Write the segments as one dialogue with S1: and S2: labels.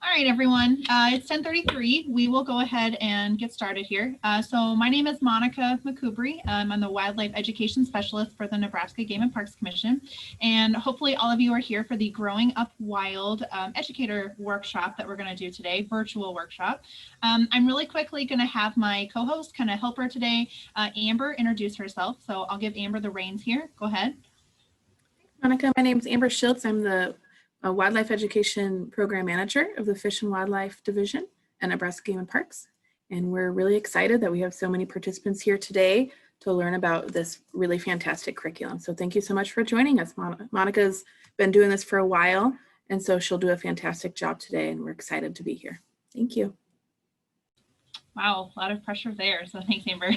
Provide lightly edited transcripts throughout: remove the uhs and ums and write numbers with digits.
S1: All right, everyone. It's 10:33. We will go ahead and get started here. So my name is Monica McCoubry. I'm the Wildlife Education Specialist for the Nebraska Game and Parks Commission. And hopefully all of you are here for the Growing Up Wild Educator Workshop that we're going to do today, virtual workshop. I'm really quickly going to have my co-host, kind of helper today, Amber, introduce herself. So I'll give Amber the reins here. Go ahead.
S2: Monica, my name is Amber Schiltz. I'm the Wildlife Education Program Manager of the Fish and Wildlife Division at Nebraska Game and Parks. And we're really excited that we have so many participants here today to learn about this really fantastic curriculum. So thank you so much for joining us. Monica's been doing this for a while, and so she'll do a fantastic job today, and we're excited to be here. Thank you.
S1: Wow, a lot of pressure there. So thanks, Amber.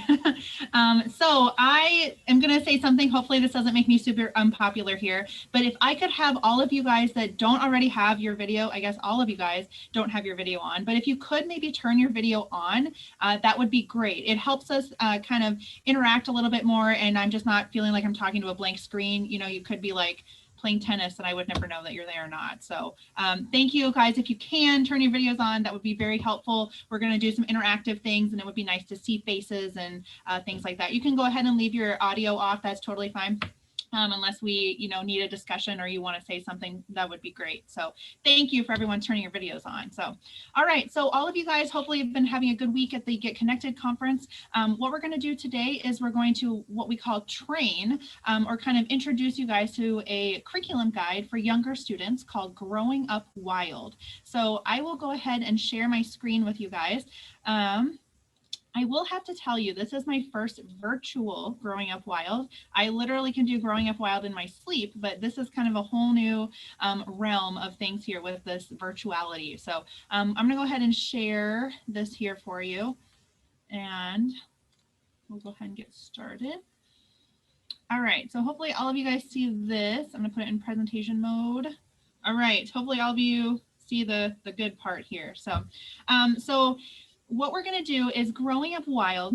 S1: So I am going to say something. Hopefully this doesn't make me super unpopular here. But if I could have all of you guys that don't already have your video, I guess all of you guys don't have your video on. But if you could maybe turn your video on, that would be great. It helps us kind of interact a little bit more. And I'm just not feeling like I'm talking to a blank screen. You know, you could be like playing tennis and I would never know that you're there or not. So thank you guys. If you can turn your videos on, that would be very helpful. We're going to do some interactive things and it would be nice to see faces and things like that. You can go ahead and leave your audio off. That's totally fine. Unless we, need a discussion or you want to say something, that would be great. So thank you for everyone turning your videos on. So, all right. So all of you guys hopefully have been having a good week at the Get Connected conference. What we're going to do today is we're going to what we call train or kind of introduce you guys to a curriculum guide for younger students called Growing Up Wild. So I will go ahead and share my screen with you guys. I will have to tell you, this is my first virtual Growing Up Wild. I literally can do Growing Up Wild in my sleep, but this is kind of a whole new realm of things here with this virtuality. So I'm going to go ahead and share this here for you. And we'll go ahead and get started. All right, so hopefully all of you guys see this. I'm going to put it in presentation mode. All right, hopefully all of you see the good part here. So, what we're going to do is Growing Up Wild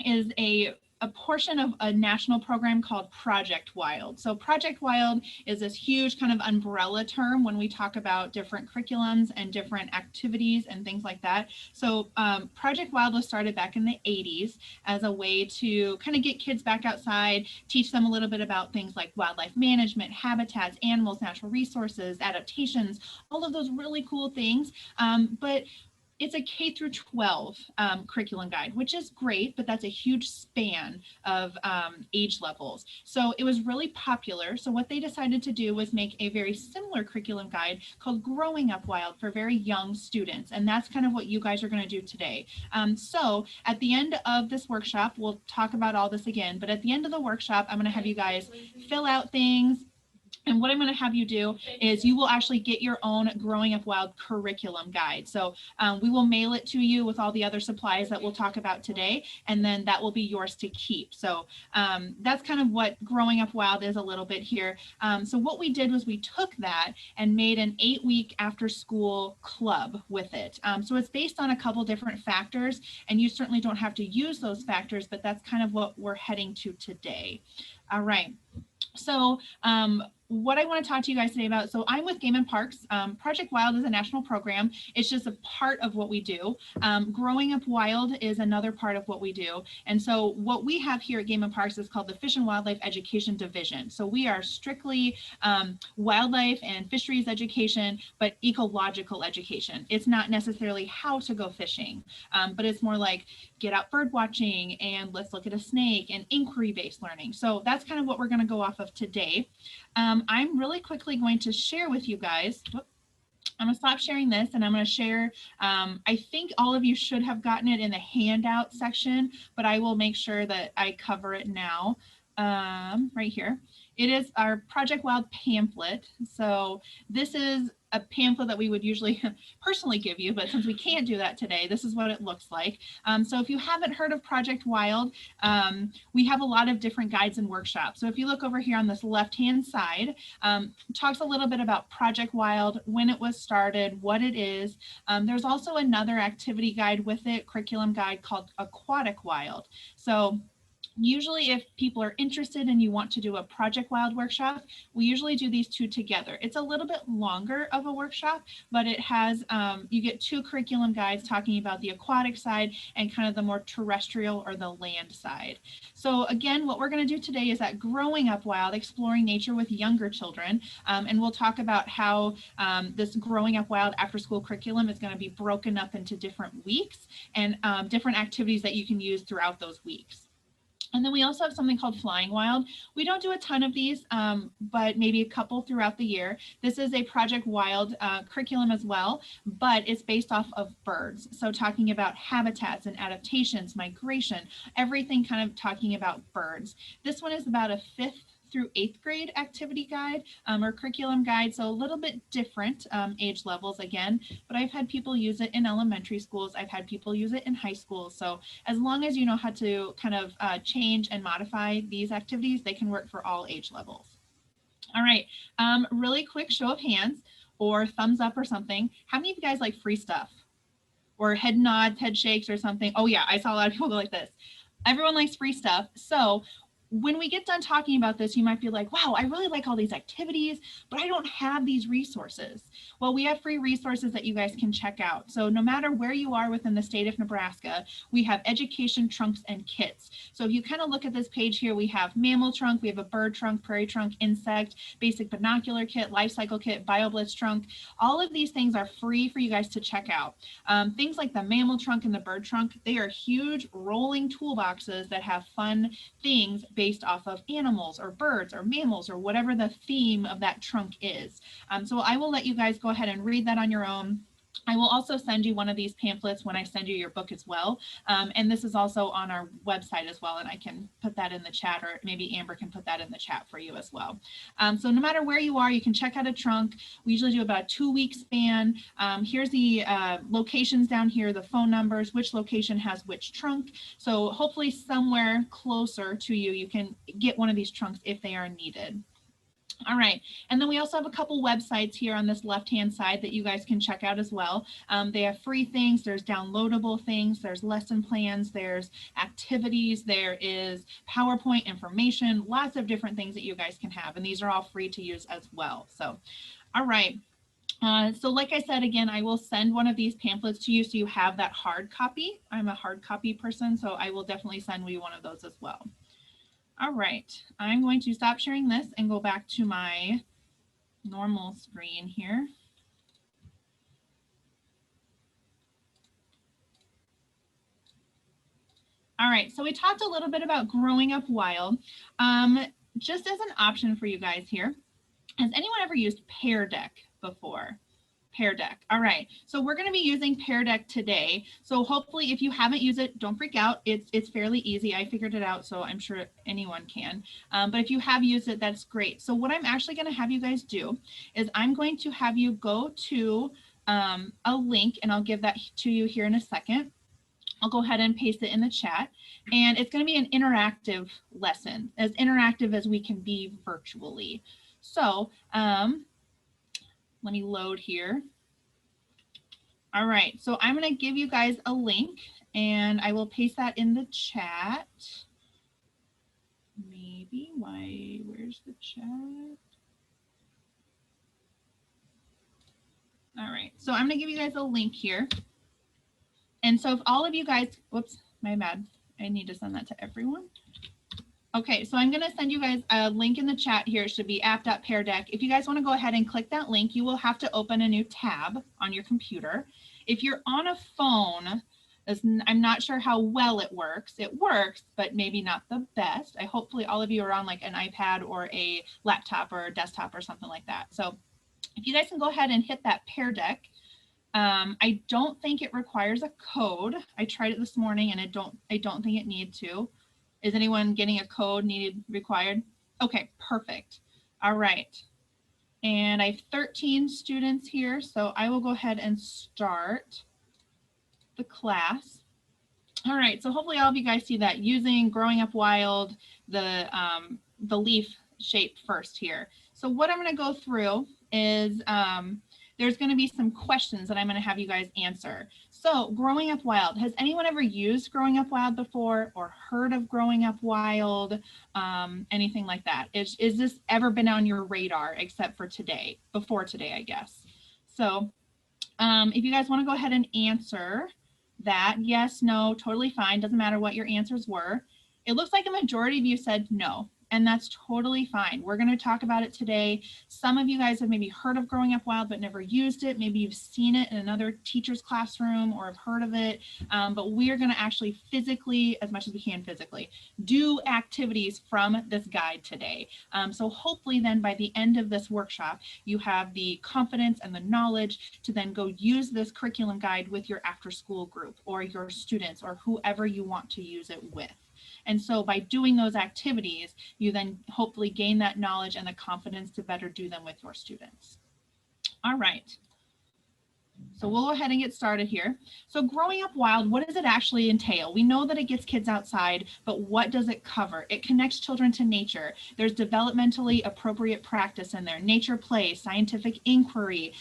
S1: is a portion of a national program called Project Wild. So Project Wild is this huge kind of umbrella term when we talk about different curriculums and different activities and things like that. So Project Wild was started back in the 80s as a way to kind of get kids back outside, teach them a little bit about things like wildlife management, habitats, animals, natural resources, adaptations, all of those really cool things. But it's a K through 12 curriculum guide, which is great, but that's a huge span of age levels. So it was really popular. So what they decided to do was make a very similar curriculum guide called Growing Up Wild for very young students. And that's kind of what you guys are going to do today. So at the end of this workshop, we'll talk about all this again, but at the end of the workshop, I'm going to have you guys fill out things. And what I'm going to have you do is you will actually get your own Growing Up Wild curriculum guide. So we will mail it to you with all the other supplies that we'll talk about today, and then that will be yours to keep. So that's kind of what Growing Up Wild is a little bit here. So what we did was we took that and made an 8-week after school club with it. So it's based on a couple different factors, and you certainly don't have to use those factors, but that's kind of what we're heading to today. All right. So what I want to talk to you guys today about, so I'm with Game and Parks. Project Wild is a national program. It's just a part of what we do. Growing Up Wild is another part of what we do. And so what we have here at Game and Parks is called the Fish and Wildlife Education Division. So we are strictly wildlife and fisheries education, but ecological education. It's not necessarily how to go fishing, but it's more like get out bird watching and let's look at a snake and inquiry-based learning. So that's kind of what we're going to go off of today. I'm really quickly going to share with you guys. I'm going to stop sharing this and I'm going to share. I think all of you should have gotten it in the handout section, but I will make sure that I cover it now right here. It is our Project Wild pamphlet. So this is a pamphlet that we would usually personally give you, but since we can't do that today, this is what it looks like. So if you haven't heard of Project Wild, we have a lot of different guides and workshops. So if you look over here on this left-hand side, talks a little bit about Project Wild, when it was started, what it is. There's also another activity guide with it, curriculum guide called Aquatic Wild. So Usually if people are interested and you want to do a Project Wild workshop, we usually do these two together. It's a little bit longer of a workshop, but it has, you get two curriculum guides talking about the aquatic side and kind of the more terrestrial or the land side. So again, what we're going to do today is that Growing Up Wild, exploring nature with younger children. And we'll talk about how this Growing Up Wild after school curriculum is going to be broken up into different weeks and different activities that you can use throughout those weeks. And then we also have something called Flying Wild. We don't do a ton of these, but maybe a couple throughout the year. This is a Project Wild curriculum as well, but it's based off of birds. So talking about habitats and adaptations, migration, everything kind of talking about birds. This one is about a 5th through 8th grade activity guide or curriculum guide. So a little bit different age levels again, but I've had people use it in elementary schools. I've had people use it in high school. So as long as you know how to kind of change and modify these activities, they can work for all age levels. All right, really quick show of hands or thumbs up or something. How many of you guys like free stuff? Or head nods, head shakes or something? Oh yeah, I saw a lot of people go like this. Everyone likes free stuff. So when we get done talking about this, you might be like, wow, I really like all these activities, but I don't have these resources. Well, we have free resources that you guys can check out. So no matter where you are within the state of Nebraska, we have education trunks and kits. So if you kind of look at this page here, we have mammal trunk, we have a bird trunk, prairie trunk, insect, basic binocular kit, life cycle kit, BioBlitz trunk. All of these things are free for you guys to check out. Things like the mammal trunk and the bird trunk, they are huge rolling toolboxes that have fun things based off of animals or birds or mammals or whatever the theme of that trunk is. So I will let you guys go ahead and read that on your own. I will also send you one of these pamphlets when I send you your book as well. And this is also on our website as well. And I can put that in the chat, or maybe Amber can put that in the chat for you as well. So no matter where you are, you can check out a trunk. We usually do about a 2-week span. Here's the locations down here, the phone numbers, which location has which trunk. So hopefully somewhere closer to you, you can get one of these trunks if they are needed. All right, and then we also have a couple websites here on this left-hand side that you guys can check out as well. They have free things, there's downloadable things, there's lesson plans, there's activities, there is PowerPoint information, lots of different things that you guys can have, and these are all free to use as well. So, all right. So like I said, again, I will send one of these pamphlets to you so you have that hard copy. I'm a hard copy person, so I will definitely send you one of those as well. All right, I'm going to stop sharing this and go back to my normal screen here. All right, so we talked a little bit about Growing Up Wild. Just as an option for you guys here, has anyone ever used Pear Deck before? Pear Deck. All right, so we're going to be using Pear Deck today. So hopefully if you haven't used it, don't freak out. It's fairly easy. I figured it out, so I'm sure anyone can. But if you have used it, that's great. So what I'm actually going to have you guys do is I'm going to have you go to a link, and I'll give that to you here in a second. I'll go ahead and paste it in the chat, and it's going to be an interactive lesson, as interactive as we can be virtually. So let me load here. All right, so I'm going to give you guys a link, and I will paste that in the chat. Maybe, where's the chat? All right, so I'm going to give you guys a link here. And so if all of you guys, whoops, my bad. I need to send that to everyone. Okay, so I'm going to send you guys a link in the chat here. It should be app.peardeck. If you guys want to go ahead and click that link, you will have to open a new tab on your computer. If you're on a phone, I'm not sure how well it works. It works, but maybe not the best. Hopefully all of you are on like an iPad or a laptop or a desktop or something like that. So if you guys can go ahead and hit that Pear Deck. I don't think it requires a code. I tried it this morning and I don't think it needs to. Is anyone getting a code required? Okay, perfect. All right. And I have 13 students here, so I will go ahead and start the class. All right, so hopefully all of you guys see that using Growing Up Wild, the leaf shape first here. So what I'm going to go through is there's going to be some questions that I'm going to have you guys answer. So Growing Up Wild, has anyone ever used Growing Up Wild before or heard of Growing Up Wild? Anything like that? Is this ever been on your radar except for today, before today, I guess? So if you guys want to go ahead and answer that, yes, no, totally fine. Doesn't matter what your answers were. It looks like a majority of you said no, and that's totally fine. We're going to talk about it today. Some of you guys have maybe heard of Growing Up Wild but never used it. Maybe you've seen it in another teacher's classroom or have heard of it, but we're going to actually physically, as much as we can physically, do activities from this guide today. So hopefully then by the end of this workshop, you have the confidence and the knowledge to then go use this curriculum guide with your after school group or your students or whoever you want to use it with. And so by doing those activities, you then hopefully gain that knowledge and the confidence to better do them with your students. All right. So we'll go ahead and get started here. So Growing Up Wild, what does it actually entail? We know that it gets kids outside, but what does it cover? It connects children to nature. There's developmentally appropriate practice in there. Nature play, scientific inquiry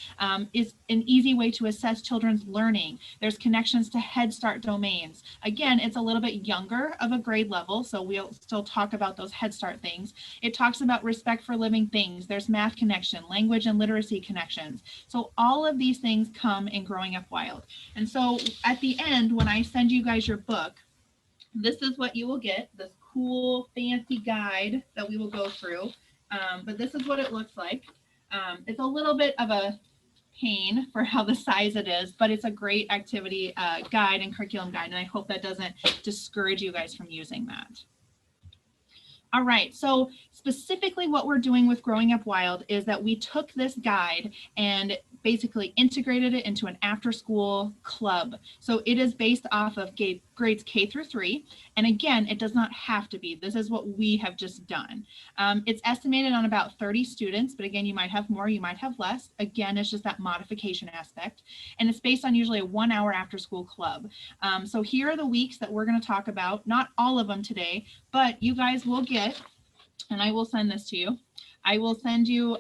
S1: is an easy way to assess children's learning. There's connections to Head Start domains. Again, it's a little bit younger of a grade level, so we'll still talk about those Head Start things. It talks about respect for living things. There's math connection, language and literacy connections. So all of these things come in Growing Up Wild. And so at the end, when I send you guys your book, this is what you will get, this cool fancy guide that we will go through. But this is what it looks like. It's a little bit of a pain for how the size it is, but it's a great activity guide and curriculum guide. And I hope that doesn't discourage you guys from using that. All right, so specifically what we're doing with Growing Up Wild is that we took this guide and basically integrated it into an after-school club. So it is based off of grades K through 3. And again, it does not have to be. This is what we have just done. It's estimated on about 30 students, but again, you might have more, you might have less. Again, it's just that modification aspect. And it's based on usually a 1-hour after-school club. So here are the weeks that we're going to talk about. Not all of them today, but you guys will get, and I will send this to you. I will send you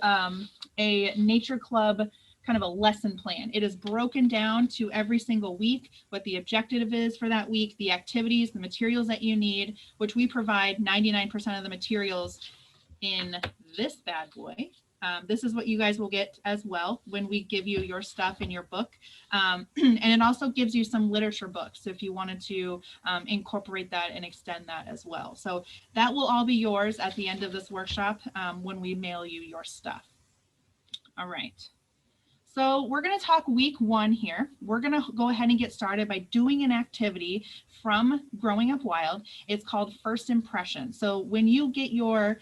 S1: a nature club kind of a lesson plan. It is broken down to every single week, what the objective is for that week, the activities, the materials that you need, which we provide 99% of the materials in this bad boy. This is what you guys will get as well when we give you your stuff in your book. And it also gives you some literature books if you wanted to incorporate that and extend that as well. So that will all be yours at the end of this workshop when we mail you your stuff. All right. So we're going to talk week 1 here. We're going to go ahead and get started by doing an activity from Growing Up Wild. It's called First Impression. So when you get your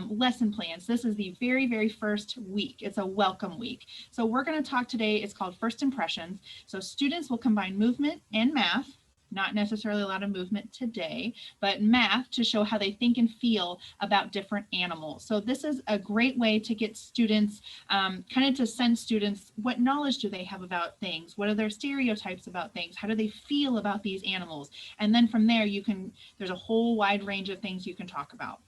S1: lesson plans, this is the very, very first week. It's a welcome week. So we're going to talk today, it's called First Impressions. So students will combine movement and math. Not necessarily a lot of movement today, but math to show how they think and feel about different animals. So this is a great way to get students, kind of to send students, what knowledge do they have about things? What are their stereotypes about things? How do they feel about these animals? And then from there, there's a whole wide range of things you can talk about.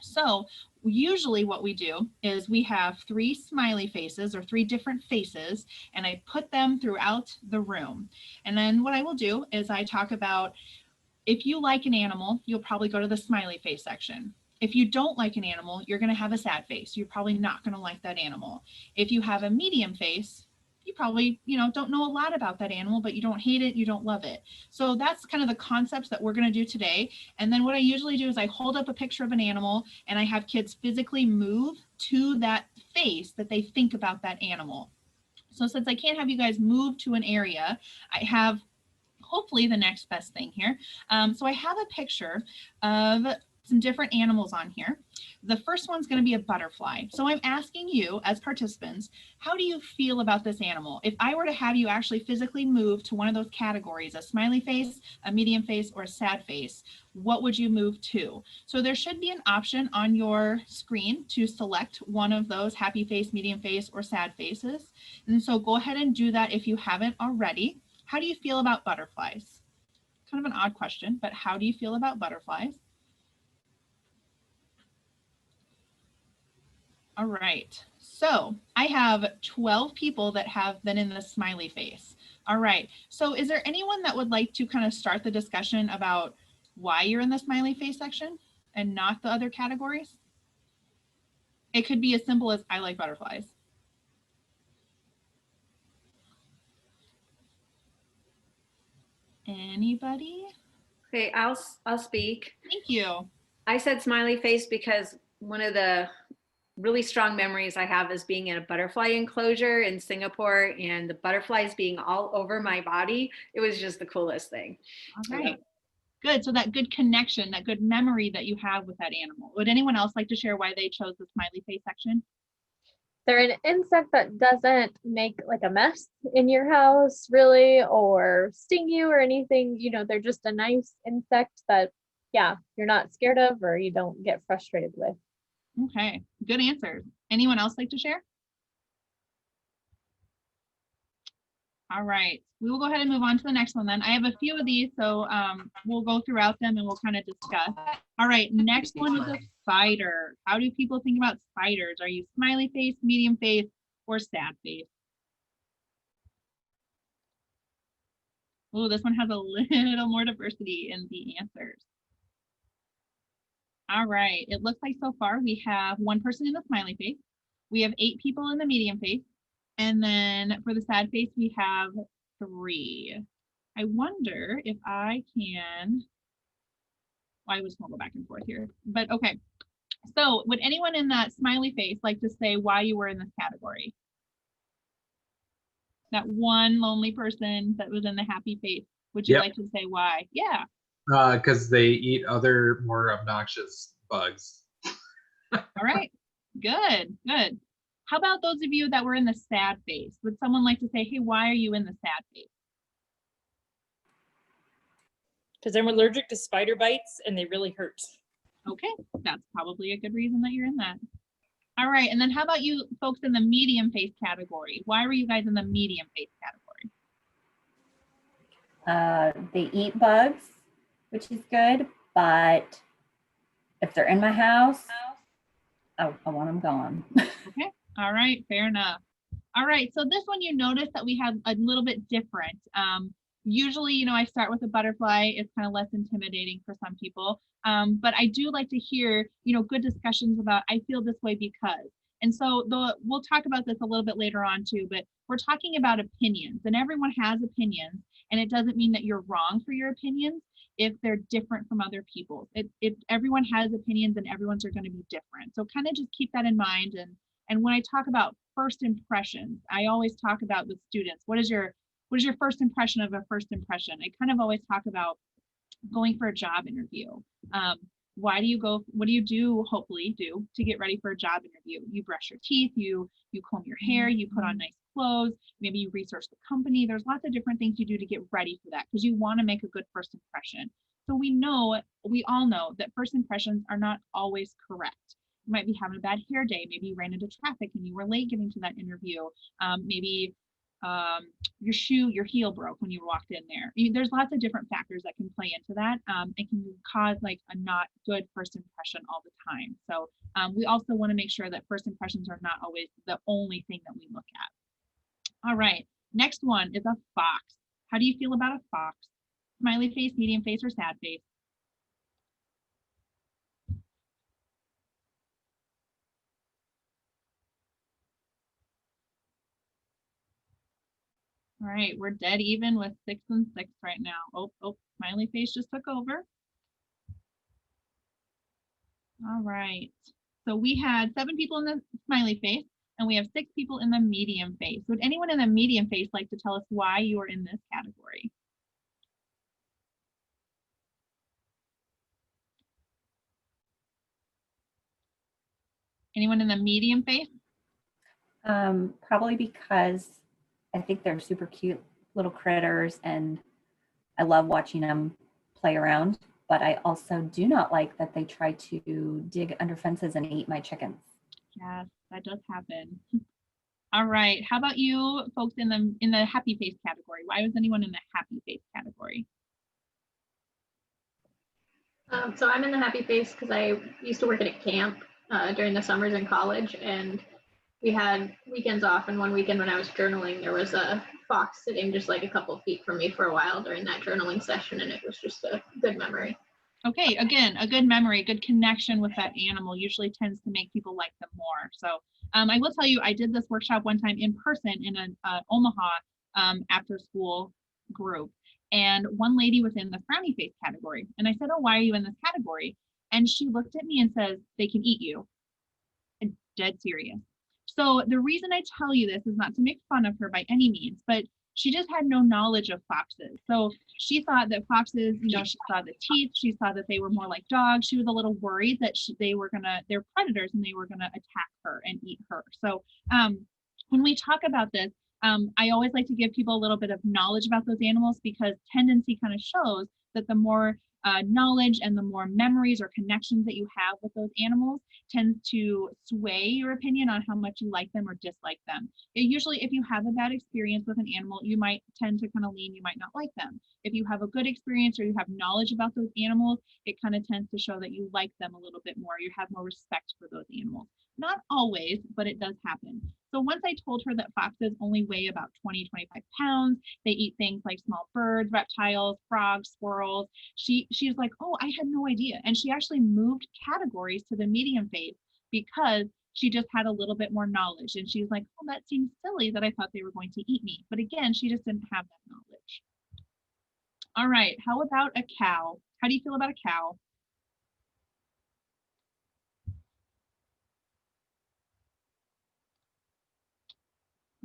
S1: So usually what we do is we have 3 smiley faces or 3 different faces, and I put them throughout the room. And then what I will do is I talk about, if you like an animal, you'll probably go to the smiley face section. If you don't like an animal, you're going to have a sad face. You're probably not going to like that animal. If you have a medium face, you probably, don't know a lot about that animal, but you don't hate it, you don't love it. So that's kind of the concepts that we're going to do today. And then what I usually do is I hold up a picture of an animal and I have kids physically move to that face that they think about that animal. So since I can't have you guys move to an area, I have hopefully the next best thing here. So I have a picture of some different animals on here. The first one's going to be a butterfly. So I'm asking you as participants, how do you feel about this animal? If I were to have you actually physically move to one of those categories, a smiley face, a medium face, or a sad face, what would you move to? So there should be an option on your screen to select one of those happy face, medium face, or sad faces. And so go ahead and do that if you haven't already. How do you feel about butterflies? Kind of an odd question, but how do you feel about butterflies? All right, So I have 12 people that have been in the smiley face. All right. So is there anyone that would like to kind of start the discussion about why you're in the smiley face section and not the other categories? It could be as simple as I like butterflies. Anybody?
S3: Okay, I'll speak.
S1: Thank you.
S3: I said smiley face because one of the really strong memories I have is being in a butterfly enclosure in Singapore and the butterflies being all over my body. It was just the coolest thing.
S1: All right. Good. So that good connection, that good memory that you have with that animal. Would anyone else like to share why they chose the smiley face section?
S4: They're an insect that doesn't make like a mess in your house really or sting you or anything. You know, they're just a nice insect that, yeah, you're not scared of or you don't get frustrated with.
S1: Okay, good answers. Anyone else like to share? All right, we will go ahead and move on to the next one then. I have a few of these, so we'll go throughout them and we'll kind of discuss. All right, next one is a spider. How do people think about spiders? Are you smiley face, medium face, or sad face? Oh, this one has a little more diversity in the answers. All right, it looks like so far we have one person in the smiley face. We have 8 people in the medium face. And then for the sad face, we have 3. I wonder if I can, well, I just won't go back and forth here, but okay. So would anyone in that smiley face like to say why you were in this category? That one lonely person that was in the happy face, would you like to say why? Yeah.
S5: Because they eat other more obnoxious bugs.
S1: All right, good, good. How about those of you that were in the sad face? Would someone like to say, hey, why are you in the sad face?
S6: Because I'm allergic to spider bites and they really hurt.
S1: Okay, that's probably a good reason that you're in that. All right, and then how about you folks in the medium face category? Why were you guys in the medium face category?
S7: They eat bugs, which is good, but if they're in my house, I want them gone.
S1: Okay, all right, fair enough. All right, so this one you notice that we have a little bit different. Usually, you know, I start with a butterfly. It's kind of less intimidating for some people. But I do like to hear, you know, good discussions about I feel this way because. And so we'll talk about this a little bit later on too, but we're talking about opinions and everyone has opinions. And it doesn't mean that you're wrong for your opinions if they're different from other people's. Everyone has opinions and everyone's are going to be different. So kind of just keep that in mind. And when I talk about first impressions, I always talk about with students, what is your first impression of a first impression? I kind of always talk about going for a job interview. Why do you go, what do you do, hopefully do, to get ready for a job interview? You brush your teeth, you comb your hair, you put on nice clothes, maybe you research the company. There's lots of different things you do to get ready for that because you want to make a good first impression. So we all know that first impressions are not always correct. You might be having a bad hair day. Maybe you ran into traffic and you were late getting to that interview. Maybe your heel broke when you walked in there. There's lots of different factors that can play into that. It can cause like a not good first impression all the time. So we also want to make sure that first impressions are not always the only thing that we look at. All right, next one is a fox. How do you feel about a fox? Smiley face, medium face, or sad face? All right, we're dead even with 6 and 6 right now. Oh, smiley face just took over. All right, so we had 7 people in the smiley face and we have 6 people in the medium face. Would anyone in the medium face like to tell us why you are in this category? Anyone in the medium face?
S7: Probably because I think they're super cute little critters and I love watching them play around, but I also do not like that they try to dig under fences and eat my chickens.
S1: Yes, that does happen. All right, how about you folks in the happy face category? Why was anyone in the happy face category?
S8: So I'm in the happy face because I used to work at a camp during the summers in college, and we had weekends off, and one weekend when I was journaling, there was a fox sitting just like a couple feet from me for a while during that journaling session, and it was just a good memory.
S1: Okay, again, a good memory, good connection with that animal usually tends to make people like them more. So I will tell you, I did this workshop one time in person in an Omaha after school group. And one lady was in the frowny face category. And I said, oh, why are you in this category? And she looked at me and says, they can eat you. I'm dead serious. So the reason I tell you this is not to make fun of her by any means, but she just had no knowledge of foxes. So she thought that foxes, you know, she saw the teeth, she saw that they were more like dogs. She was a little worried that they're predators and they were gonna attack her and eat her. So when we talk about this, I always like to give people a little bit of knowledge about those animals, because tendency kind of shows that the more knowledge and the more memories or connections that you have with those animals tends to sway your opinion on how much you like them or dislike them. Usually, if you have a bad experience with an animal, you might tend to kind of lean, you might not like them. If you have a good experience or you have knowledge about those animals, it kind of tends to show that you like them a little bit more. You have more respect for those animals. Not always, but it does happen. So once I told her that foxes only weigh about 20, 25 pounds, they eat things like small birds, reptiles, frogs, squirrels, she's like, oh, I had no idea. And she actually moved categories to the medium face because she just had a little bit more knowledge. And she's like, oh, that seems silly that I thought they were going to eat me. But again, she just didn't have that knowledge. All right, how about a cow? How do you feel about a cow?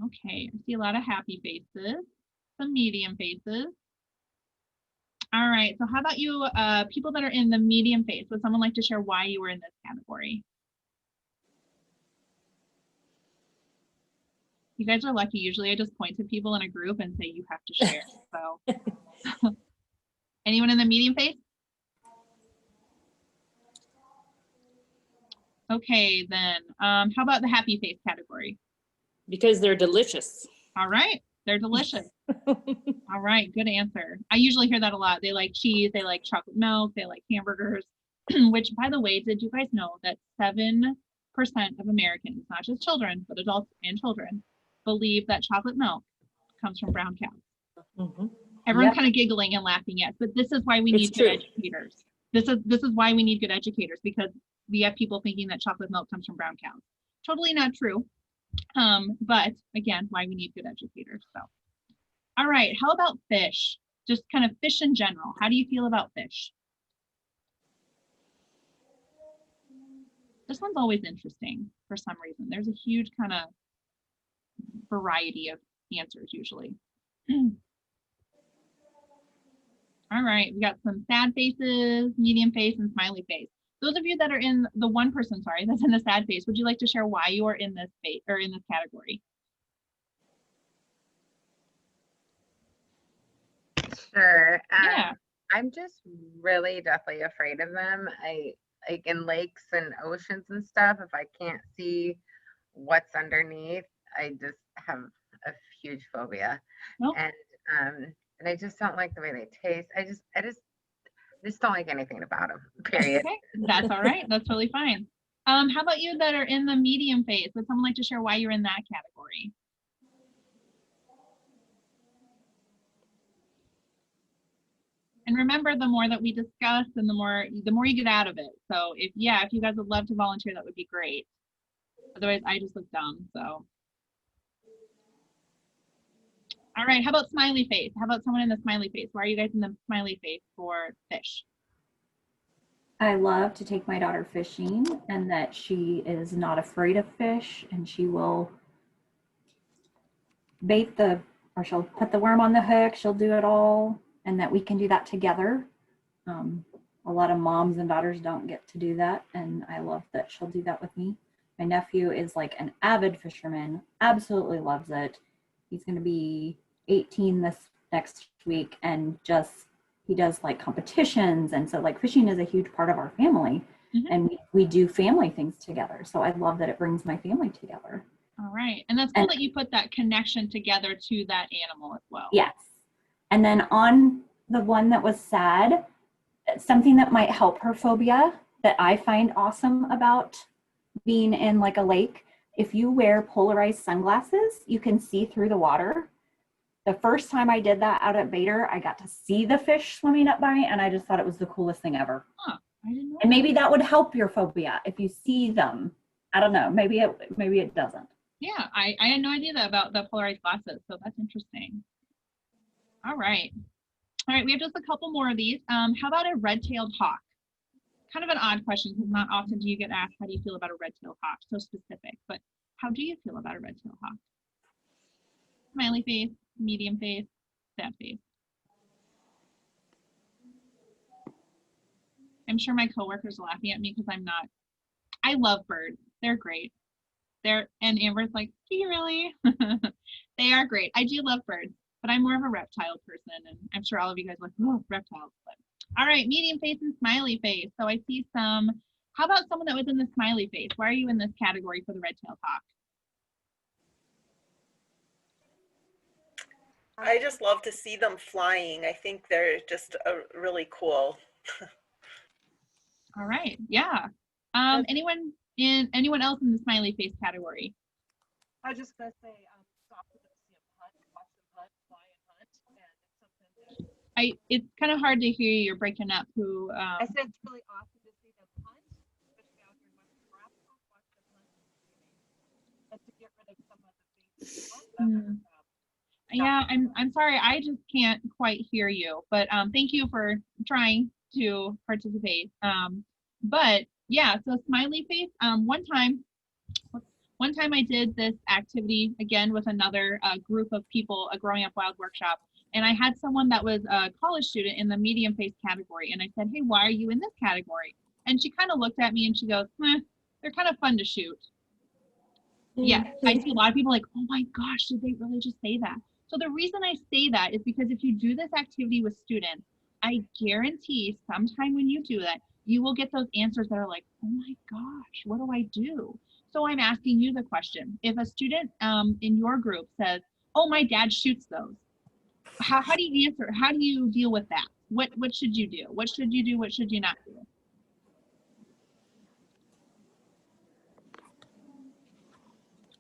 S1: Okay, I see a lot of happy faces, some medium faces. All right, so how about you people that are in the medium face? Would someone like to share why you were in this category? You guys are lucky. Usually I just point to people in a group and say you have to share. So anyone in the medium face? Okay, then how about the happy face category?
S6: Because they're delicious.
S1: All right, they're delicious. All right, good answer. I usually hear that a lot. They like cheese, they like chocolate milk, they like hamburgers, which, by the way, did you guys know that 7% of Americans, not just children, but adults and children, believe that chocolate milk comes from brown cows?
S6: Mm-hmm.
S1: Everyone's
S7: Yep.
S1: kind of giggling and laughing, yes, but this is why we need
S6: It's
S1: good
S6: true.
S1: educators. This is why we need good educators, because we have people thinking that chocolate milk comes from brown cows. Totally not true. But again, why we need good educators. So, all right, how about fish? Just kind of fish in general. How do you feel about fish? This one's always interesting for some reason. There's a huge kind of variety of answers usually. All right, we got some sad faces, medium face, and smiley face. Those of you that are in the one person, sorry, that's in the sad face, would you like to share why you are in this face or in this category?
S9: Sure.
S1: Yeah.
S9: I'm just really deathly afraid of them. I like in lakes and oceans and stuff, if I can't see what's underneath, I just have a huge phobia.
S1: Nope.
S9: And I just don't like the way they taste. I just don't like anything about them, period.
S1: Okay, that's all right. That's totally fine. How about you that are in the medium phase? Would someone like to share why you're in that category? And remember, the more that we discuss and the more you get out of it. So if you guys would love to volunteer, that would be great. Otherwise, I just look dumb, so. All right, how about smiley face? How about someone in the smiley face? Why are you guys in the smiley face for fish?
S7: I love to take my daughter fishing, and that she is not afraid of fish, and she will she'll put the worm on the hook, she'll do it all, and that we can do that together. A lot of moms and daughters don't get to do that, and I love that she'll do that with me. My nephew is like an avid fisherman, absolutely loves it. He's going to be 18 this next week, and he does like competitions, and so like fishing is a huge part of our family.
S1: Mhm.
S7: And we do family things together, so I love that it brings my family together.
S1: All right, and that's cool that you put that connection together to that animal as well.
S7: Yes. And then on the one that was sad, something that might help her phobia that I find awesome about being in like a lake if you wear polarized sunglasses, you can see through the water. The first time I did that out at Bader, I got to see the fish swimming up by, and I just thought it was the coolest thing ever.
S1: Huh, I didn't know
S7: And
S1: that.
S7: maybe that would help your phobia if you see them. I don't know. Maybe it doesn't.
S1: Yeah, I had no idea that about the polarized glasses, so that's interesting. All right. All right, we have just a couple more of these. How about a red-tailed hawk? Kind of an odd question because not often do you get asked how do you feel about a red-tailed hawk, so specific, but how do you feel about a red-tailed hawk? Smiley face, medium face, sad face. I'm sure my coworkers are laughing at me because I'm not. I love birds. They're great. And Amber's like, do you really? They are great. I do love birds, but I'm more of a reptile person, and I'm sure all of you guys are like, oh, reptiles. But all right, medium face and smiley face. So I see some. How about someone that was in the smiley face? Why are you in this category for the red-tailed hawk?
S10: I just love to see them flying. I think they're just really cool.
S1: All right, yeah. Anyone else in the smiley face category?
S11: I was just gonna say, it's often to see them hunt, watch them hunt, fly and hunt, and it's something that
S1: It's kind of hard to hear you. You're breaking up.
S11: I said it's really awesome to see them hunt, especially out here in Western Nebraska, watch them hunt and to get rid of some of the things.
S1: Yeah, I'm sorry. I just can't quite hear you. But thank you for trying to participate. But yeah, so smiley face. One time I did this activity again with another group of people, a Growing Up Wild workshop, and I had someone that was a college student in the medium face category, and I said, hey, why are you in this category? And she kind of looked at me and she goes, they're kind of fun to shoot. Yeah, I see a lot of people like, oh my gosh, did they really just say that? So the reason I say that is because if you do this activity with students, I guarantee sometime when you do that, you will get those answers that are like, oh my gosh, what do I do? So I'm asking you the question. If a student in your group says, oh, my dad shoots those, how do you answer? How do you deal with that? What should you do? What should you do? What should you not do?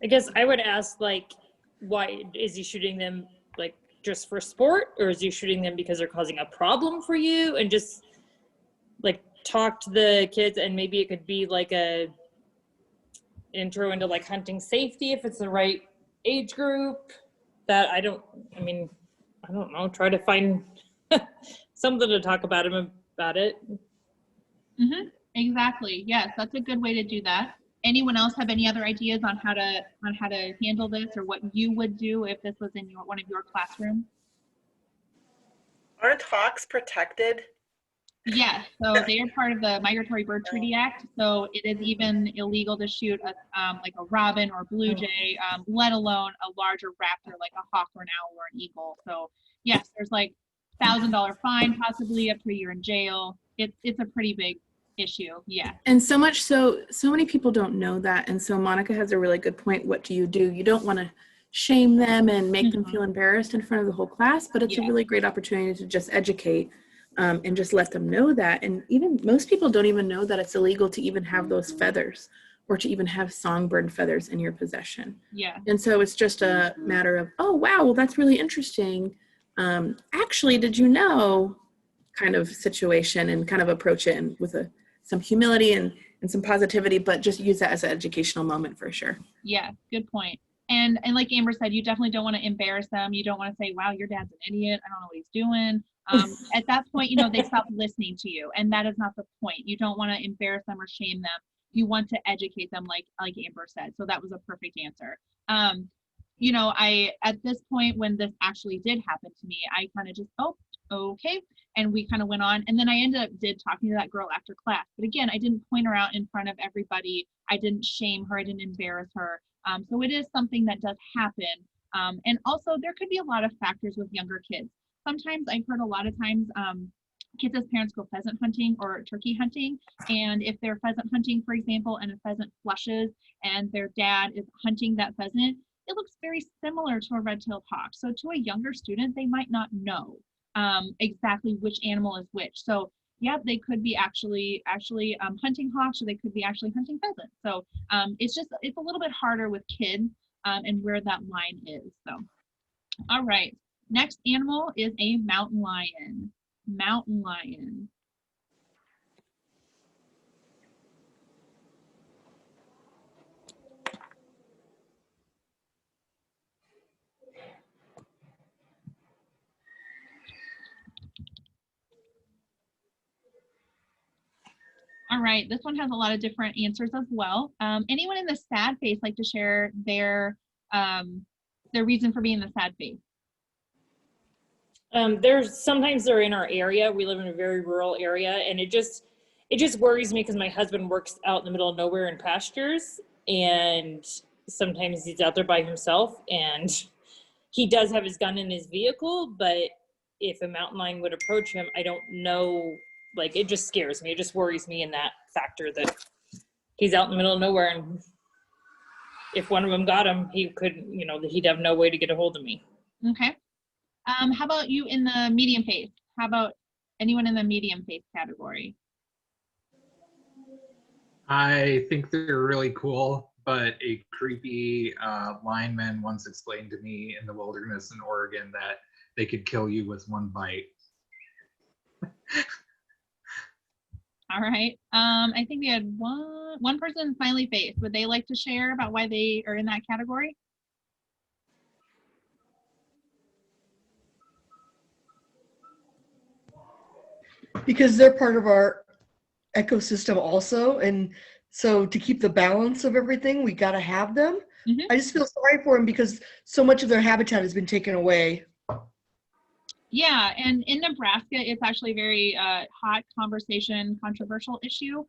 S6: I guess I would ask, like, why is he shooting them, like, just for sport, or is he shooting them because they're causing a problem for you? And just like talk to the kids, and maybe it could be like a intro into like hunting safety if it's the right age group. That I don't know, try to find something to talk about him about it.
S1: Exactly. Yes, that's a good way to do that. Anyone else have any other ideas on how to handle this, or what you would do if this was in one of your classrooms?
S10: Aren't hawks protected?
S1: Yes, so they are part of the Migratory Bird Treaty Act. So it is even illegal to shoot like a robin or blue jay, let alone a larger raptor like a hawk or an owl or an eagle. So yes, there's like $1,000 fine, possibly up to a year in jail. It's a pretty big issue. Yeah.
S2: And so much so many people don't know that. And so Monica has a really good point. What do? You don't want to shame them and make them feel embarrassed in front of the whole class, but it's a really great opportunity to just educate and just let them know that. And even most people don't even know that it's illegal to even have those feathers or to even have songbird feathers in your possession.
S1: Yeah.
S2: And so it's just a matter of, oh, wow, well, that's really interesting. Actually, did you know, kind of situation, and kind of approach it with some humility and some positivity, but just use that as an educational moment for sure.
S1: Yeah, good point. And like Amber said, you definitely don't want to embarrass them. You don't want to say, wow, your dad's an idiot. I don't know what he's doing. At that point, they stop listening to you. And that is not the point. You don't want to embarrass them or shame them. You want to educate them like Amber said. So that was a perfect answer. I, at this point, when this actually did happen to me, I kind of just, oh, okay. And we kind of went on. And then I did talking to that girl after class. But again, I didn't point her out in front of everybody. I didn't shame her. I didn't embarrass her. So it is something that does happen. And also there could be a lot of factors with younger kids. Sometimes I've heard a lot of times kids as parents go pheasant hunting or turkey hunting. And if they're pheasant hunting, for example, and a pheasant flushes and their dad is hunting that pheasant, it looks very similar to a red-tailed hawk. So to a younger student, they might not know exactly which animal is which. So Yep, they could be actually hunting hawks, or they could be actually hunting pheasants. So it's a little bit harder with kids and where that line is. So, all right. Next animal is a mountain lion. Mountain lion. All right, this one has a lot of different answers as well. Anyone in the sad face like to share their reason for being in the sad face?
S6: Sometimes they're in our area. We live in a very rural area, and it just worries me because my husband works out in the middle of nowhere in pastures, and sometimes he's out there by himself, and he does have his gun in his vehicle, but if a mountain lion would approach him, I don't know, like, it just scares me. It just worries me in that factor that he's out in the middle of nowhere, and if one of them got him, he could, he'd have no way to get a hold of me.
S1: Okay. How about you in the medium face? How about anyone in the medium face category?
S5: I think they're really cool, but a creepy lineman once explained to me in the wilderness in Oregon that they could kill you with one bite.
S1: All right. I think we had one person smiley face. Would they like to share about why they are in that category?
S12: Because they're part of our ecosystem also, and so to keep the balance of everything, we got to have them.
S1: Mm-hmm.
S12: I just feel sorry for them because so much of their habitat has been taken away.
S1: Yeah, and in Nebraska, it's actually a very hot conversation, controversial issue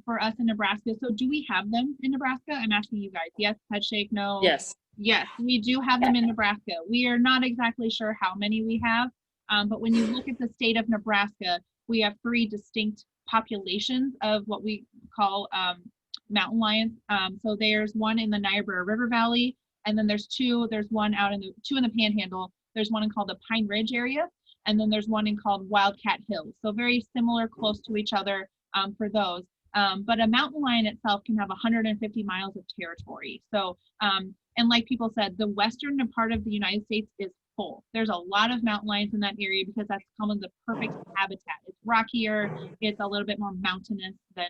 S1: for us in Nebraska. So do we have them in Nebraska? I'm asking you guys. Yes, head shake, no.
S6: Yes.
S1: Yes, we do have them in Nebraska. We are not exactly sure how many we have, but when you look at the state of Nebraska, we have 3 distinct populations of what we call mountain lions. So there's one in the Niobrara River Valley, and then there's 2. There's one out in the Panhandle. There's one called the Pine Ridge area, and then there's one called Wildcat Hills. So very similar, close to each other for those. But a mountain lion itself can have 150 miles of territory. So, and like people said, the western part of the United States is full. There's a lot of mountain lions in that area because that's kind of the perfect habitat. It's rockier, it's a little bit more mountainous than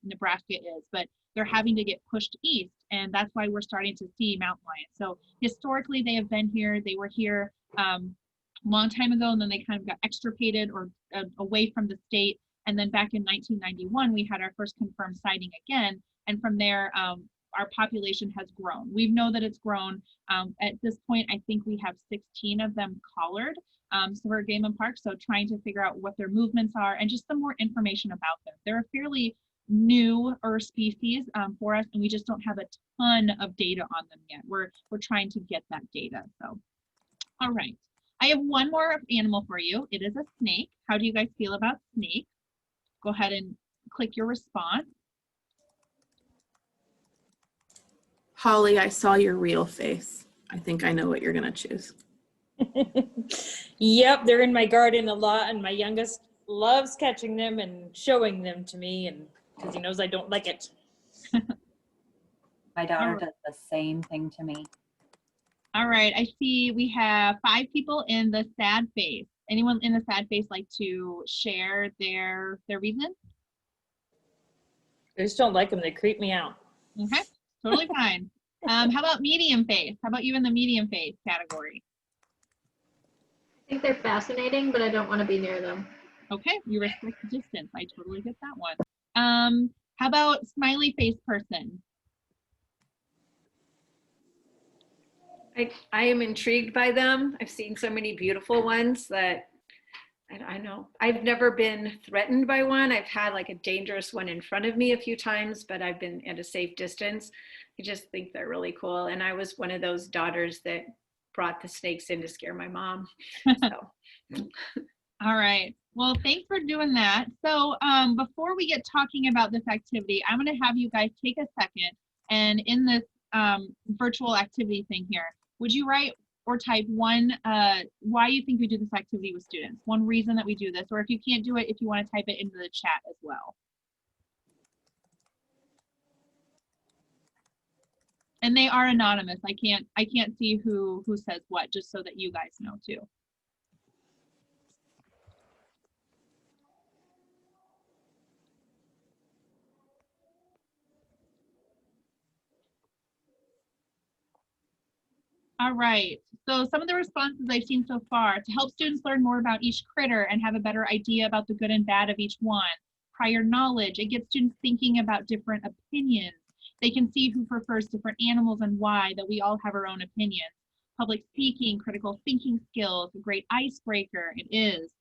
S1: Nebraska is, but they're having to get pushed east, and that's why we're starting to see mountain lions. So historically, they have been here. They were here a long time ago, and then they kind of got extirpated or away from the state. And then back in 1991, we had our first confirmed sighting again, and from there, our population has grown. We know that it's grown. At this point, I think we have 16 of them collared. So we're at Game and Park, so trying to figure out what their movements are and just some more information about them. They're a fairly newer species for us, and we just don't have a ton of data on them yet. We're trying to get that data. So, all right. I have one more animal for you. It is a snake. How do you guys feel about snakes? Go ahead and click your response.
S2: Holly, I saw your real face. I think I know what you're going to choose.
S6: Yep, they're in my garden a lot, and my youngest loves catching them and showing them to me, and because he knows I don't like it.
S7: My daughter does the same thing to me.
S1: All right, I see we have 5 people in the sad face. Anyone in the sad face like to share their reason?
S6: I just don't like them. They creep me out.
S1: Okay, totally fine. How about medium face? How about you in the medium face category?
S8: I think they're fascinating, but I don't want to be near them.
S1: Okay, you respect the distance. I totally get that one. How about smiley face person?
S3: I am intrigued by them. I've seen so many beautiful ones that I know. I've never been threatened by one. I've had like a dangerous one in front of me a few times, but I've been at a safe distance. I just think they're really cool. And I was one of those daughters that brought the snakes in to scare my mom. So.
S1: All right. Well, thanks for doing that. So before we get talking about this activity, I'm going to have you guys take a second and in this virtual activity thing here, would you write or type one, why you think we do this activity with students, one reason that we do this, or if you can't do it, if you want to type it into the chat as well. And they are anonymous. I can't see who says what, just so that you guys know too. All right, so some of the responses I've seen so far: to help students learn more about each critter and have a better idea about the good and bad of each one. Prior knowledge, it gets students thinking about different opinions. They can see who prefers different animals and why, that we all have our own opinions. Public speaking, critical thinking skills, a great icebreaker, it is.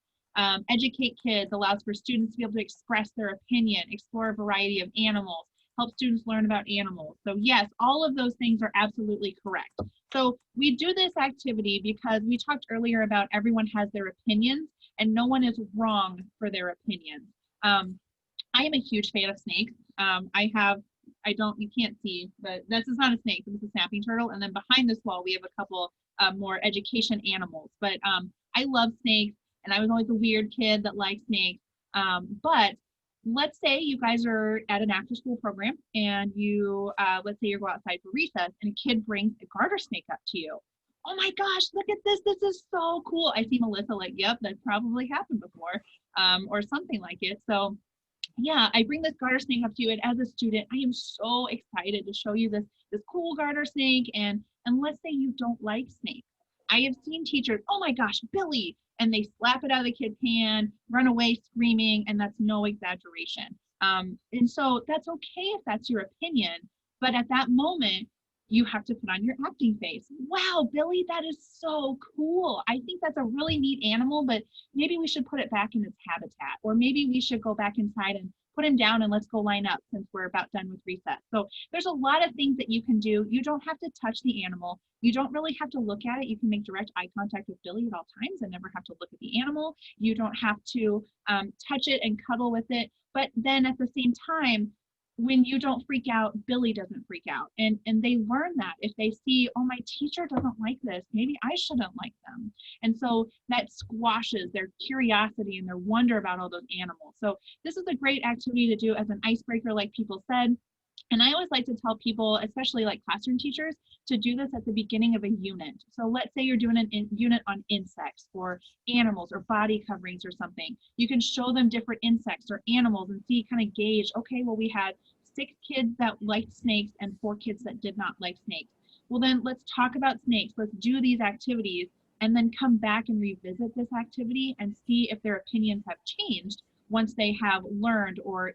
S1: Educate kids, allows for students to be able to express their opinion, explore a variety of animals, help students learn about animals. So yes, all of those things are absolutely correct. So we do this activity because we talked earlier about everyone has their opinions and no one is wrong for their opinions. I am a huge fan of snakes. You can't see, but this is not a snake, this is a snapping turtle. And then behind this wall, we have a couple more education animals. But I love snakes, and I was always a weird kid that liked snakes. But let's say you guys are at an after school program and you, let's say you go outside for recess and a kid brings a garter snake up to you. Oh my gosh, look at this. This is so cool. I see Melissa like, yep, that probably happened before, or something like it. So yeah, I bring this garter snake up to you, and as a student, I am so excited to show you this cool garter snake. And let's say you don't like snakes. I have seen teachers, oh my gosh, Billy, and they slap it out of the kid's hand, run away screaming, and that's no exaggeration. And so that's okay if that's your opinion, but at that moment, you have to put on your acting face. Wow, Billy, that is so cool. I think that's a really neat animal, but maybe we should put it back in its habitat, or maybe we should go back inside and put him down and let's go line up since we're about done with recess. So there's a lot of things that you can do. You don't have to touch the animal. You don't really have to look at it. You can make direct eye contact with Billy at all times and never have to look at the animal. You don't have to touch it and cuddle with it. But then at the same time, when you don't freak out, Billy doesn't freak out. And they learn that if they see, oh, my teacher doesn't like this, maybe I shouldn't like them. And so that squashes their curiosity and their wonder about all those animals. So this is a great activity to do as an icebreaker, like people said. And I always like to tell people, especially like classroom teachers, to do this at the beginning of a unit. So let's say you're doing a unit on insects or animals or body coverings or something. You can show them different insects or animals and see, kind of gauge, okay, well, we had 6 kids that liked snakes and 4 kids that did not like snakes. Well, then let's talk about snakes. Let's do these activities and then come back and revisit this activity and see if their opinions have changed once they have learned or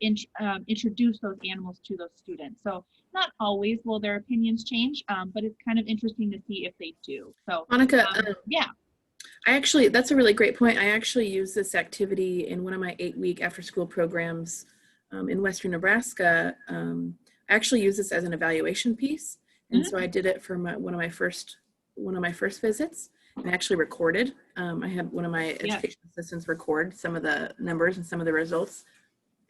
S1: introduced those animals to those students. So not always will their opinions change, but it's kind of interesting to see if they do. So
S2: Monica,
S1: yeah.
S2: That's a really great point. I actually use this activity in one of my 8-week after school programs in Western Nebraska. I actually use this as an evaluation piece. And so I did it for one of my first visits. I actually recorded. I had one of my education assistants record some of the numbers and some of the results.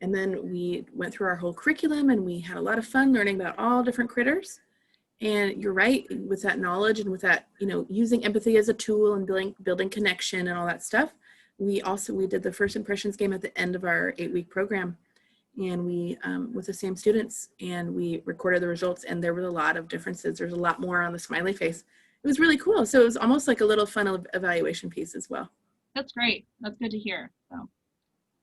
S2: And then we went through our whole curriculum and we had a lot of fun learning about all different critters. And you're right, with that knowledge and with that, using empathy as a tool and building connection and all that stuff. We did the first impressions game at the end of our 8-week program. And we, with the same students, and we recorded the results, and there was a lot of differences. There's a lot more on the smiley face. It was really cool. So it was almost like a little fun evaluation piece as well.
S1: That's great. That's good to hear. So,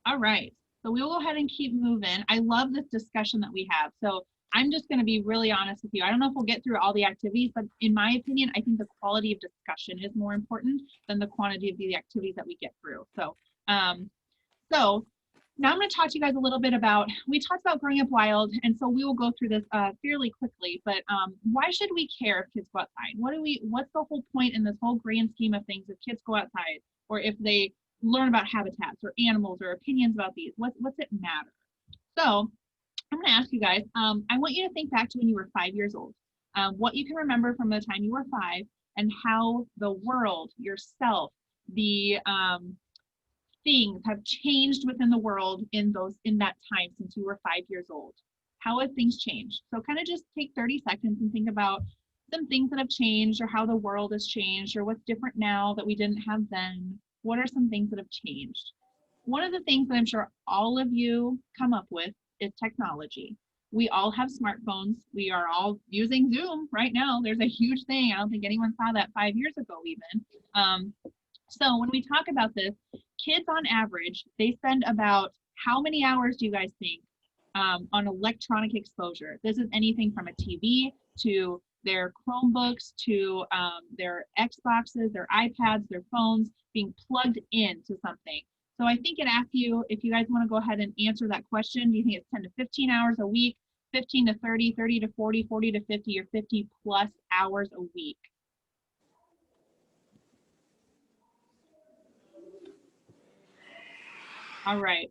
S1: all right. So we will go ahead and keep moving. I love this discussion that we have. So I'm just going to be really honest with you. I don't know if we'll get through all the activities, but in my opinion, I think the quality of discussion is more important than the quantity of the activities that we get through. So, now I'm going to talk to you guys a little bit about, we talked about growing up wild, and so we will go through this fairly quickly, but why should we care if kids go outside? What's the whole point in this whole grand scheme of things if kids go outside, or if they learn about habitats or animals or opinions about these? What's it matter? So I'm going to ask you guys, I want you to think back to when you were 5 years old, what you can remember from the time you were 5, and how the world, yourself, the things have changed within the world in that time since you were 5 years old. How have things changed? So kind of just take 30 seconds and think about some things that have changed, or how the world has changed, or what's different now that we didn't have then. What are some things that have changed? One of the things that I'm sure all of you come up with is technology. We all have smartphones. We are all using Zoom right now. There's a huge thing. I don't think anyone saw that 5 years ago even. So when we talk about this, kids on average, they spend about, how many hours do you guys think on electronic exposure? This is anything from a TV to their Chromebooks to their Xboxes, their iPads, their phones being plugged into something. So I think it asks you, if you guys want to go ahead and answer that question, do you think it's 10 to 15 hours a week, 15 to 30, 30 to 40, 40 to 50, or 50 plus hours a week? All right.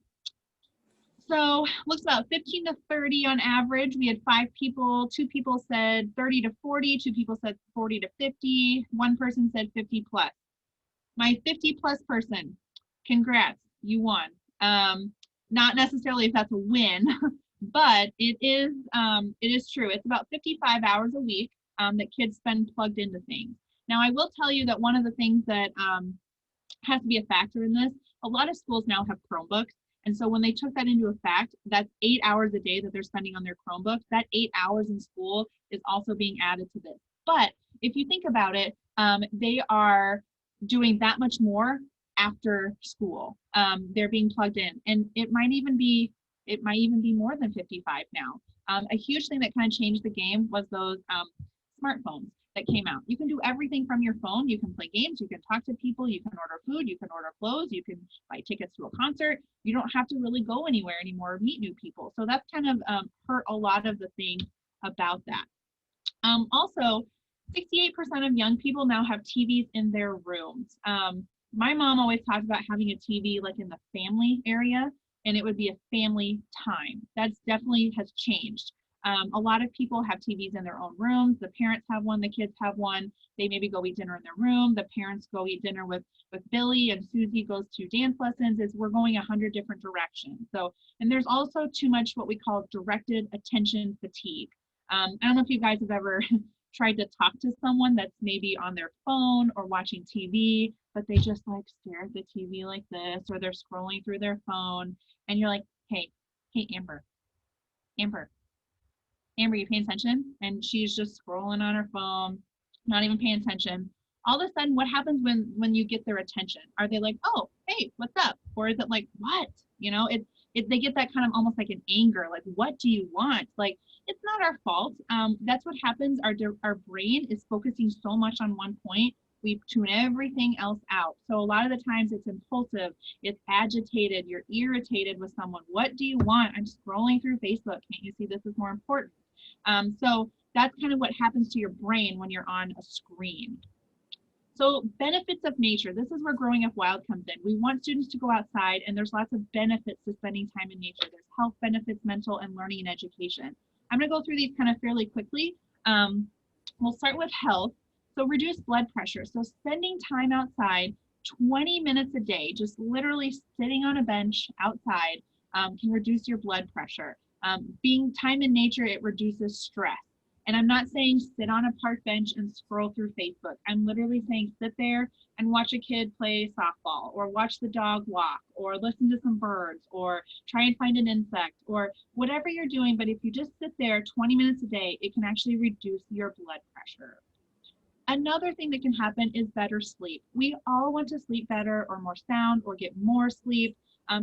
S1: So looks about 15 to 30 on average. We had 5 people. 2 people said 30 to 40. 2 people said 40 to 50. 1 person said 50 plus. My 50 plus person, congrats, you won. Not necessarily if that's a win, but it is true. It's about 55 hours a week that kids spend plugged into things. Now, I will tell you that one of the things that has to be a factor in this, a lot of schools now have Chromebooks. And so when they took that into effect, that's 8 hours a day that they're spending on their Chromebooks. That 8 hours in school is also being added to this. But if you think about it, they are doing that much more after school. They're being plugged in, and it might even be more than 55 now. A huge thing that kind of changed the game was those smartphones that came out. You can do everything from your phone. You can play games, you can talk to people, you can order food, you can order clothes, you can buy tickets to a concert. You don't have to really go anywhere anymore or meet new people. So that's kind of hurt a lot of the things about that. Also, 68% of young people now have TVs in their rooms. My mom always talked about having a TV like in the family area, and it would be a family time. That's definitely has changed. A lot of people have TVs in their own rooms. The parents have one, the kids have one. They maybe go eat dinner in their room. The parents go eat dinner with Billy, and Susie goes to dance lessons. We're going 100 different directions. So, and there's also too much what we call directed attention fatigue. I don't know if you guys have ever tried to talk to someone that's maybe on their phone or watching TV, but they just like stare at the TV like this, or they're scrolling through their phone, and you're like, hey, Amber, you paying attention? And she's just scrolling on her phone, not even paying attention. All of a sudden, what happens when you get their attention? Are they like, oh, hey, what's up? Or is it like, what? You know, they get that kind of almost like an anger, like, what do you want? Like, it's not our fault. That's what happens. Our brain is focusing so much on one point, we tune everything else out. So a lot of the times it's impulsive, it's agitated, you're irritated with someone. What do you want? I'm scrolling through Facebook. Can't you see this is more important? So that's kind of what happens to your brain when you're on a screen. So benefits of nature. This is where Growing Up Wild comes in. We want students to go outside, and there's lots of benefits to spending time in nature. There's health benefits, mental and learning and education. I'm going to go through these kind of fairly quickly. We'll start with health. So reduce blood pressure. So spending time outside 20 minutes a day, just literally sitting on a bench outside, can reduce your blood pressure. Being time in nature, it reduces stress. And I'm not saying sit on a park bench and scroll through Facebook. I'm literally saying sit there and watch a kid play softball, or watch the dog walk, or listen to some birds, or try and find an insect, or whatever you're doing. But if you just sit there 20 minutes a day, it can actually reduce your blood pressure. Another thing that can happen is better sleep. We all want to sleep better or more sound or get more sleep.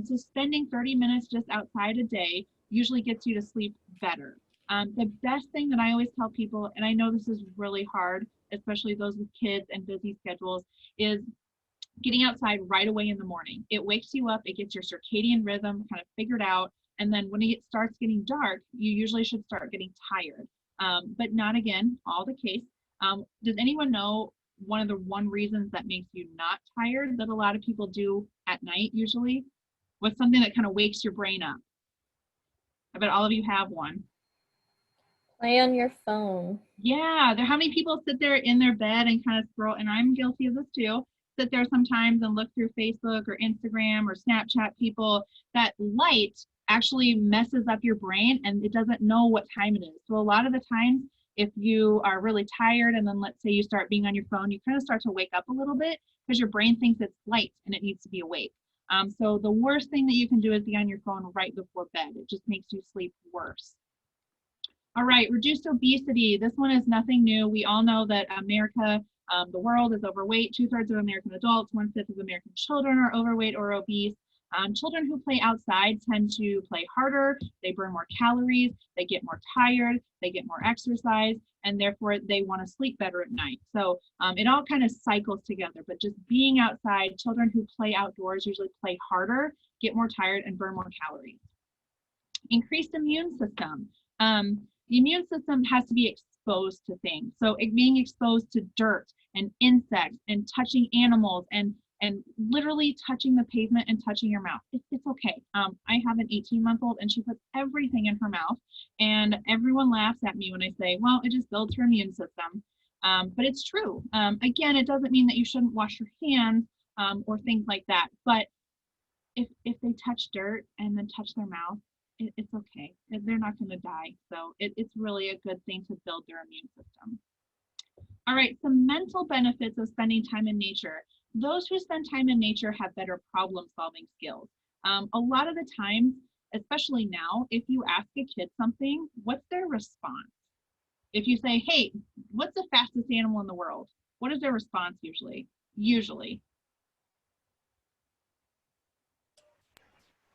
S1: So spending 30 minutes just outside a day usually gets you to sleep better. The best thing that I always tell people, and I know this is really hard, especially those with kids and busy schedules, is getting outside right away in the morning. It wakes you up, it gets your circadian rhythm kind of figured out, and then when it starts getting dark, you usually should start getting tired. But not again, all the case. Does anyone know one reasons that makes you not tired that a lot of people do at night usually? What's something that kind of wakes your brain up? I bet all of you have one.
S4: Play on your phone.
S1: Yeah, how many people sit there in their bed and kind of scroll, and I'm guilty of this too, sit there sometimes and look through Facebook or Instagram or Snapchat people. That light actually messes up your brain and it doesn't know what time it is. So a lot of the times If you are really tired and then let's say you start being on your phone, you kind of start to wake up a little bit because your brain thinks it's light and it needs to be awake. So the worst thing that you can do is be on your phone right before bed. It just makes you sleep worse. All right, reduced obesity. This one is nothing new. We all know that America, the world is overweight. 2/3 of American adults, 1/5 of American children are overweight or obese. Children who play outside tend to play harder, they burn more calories, they get more tired, they get more exercise, and therefore they want to sleep better at night. So it all kind of cycles together, but just being outside, children who play outdoors usually play harder, get more tired, and burn more calories. Increased immune system. The immune system has to be exposed to things. So being exposed to dirt and insects and touching animals and literally touching the pavement and touching your mouth. It's okay. I have an 18-month-old and she puts everything in her mouth and everyone laughs at me when I say, well, it just builds her immune system. But it's true. Again, it doesn't mean that you shouldn't wash your hands or things like that. But if they touch dirt and then touch their mouth, it's okay. They're not going to die. So it's really a good thing to build their immune system. All right, some mental benefits of spending time in nature. Those who spend time in nature have better problem-solving skills. A lot of the times, especially now, if you ask a kid something, what's their response? If you say, hey, what's the fastest animal in the world? What is their response usually?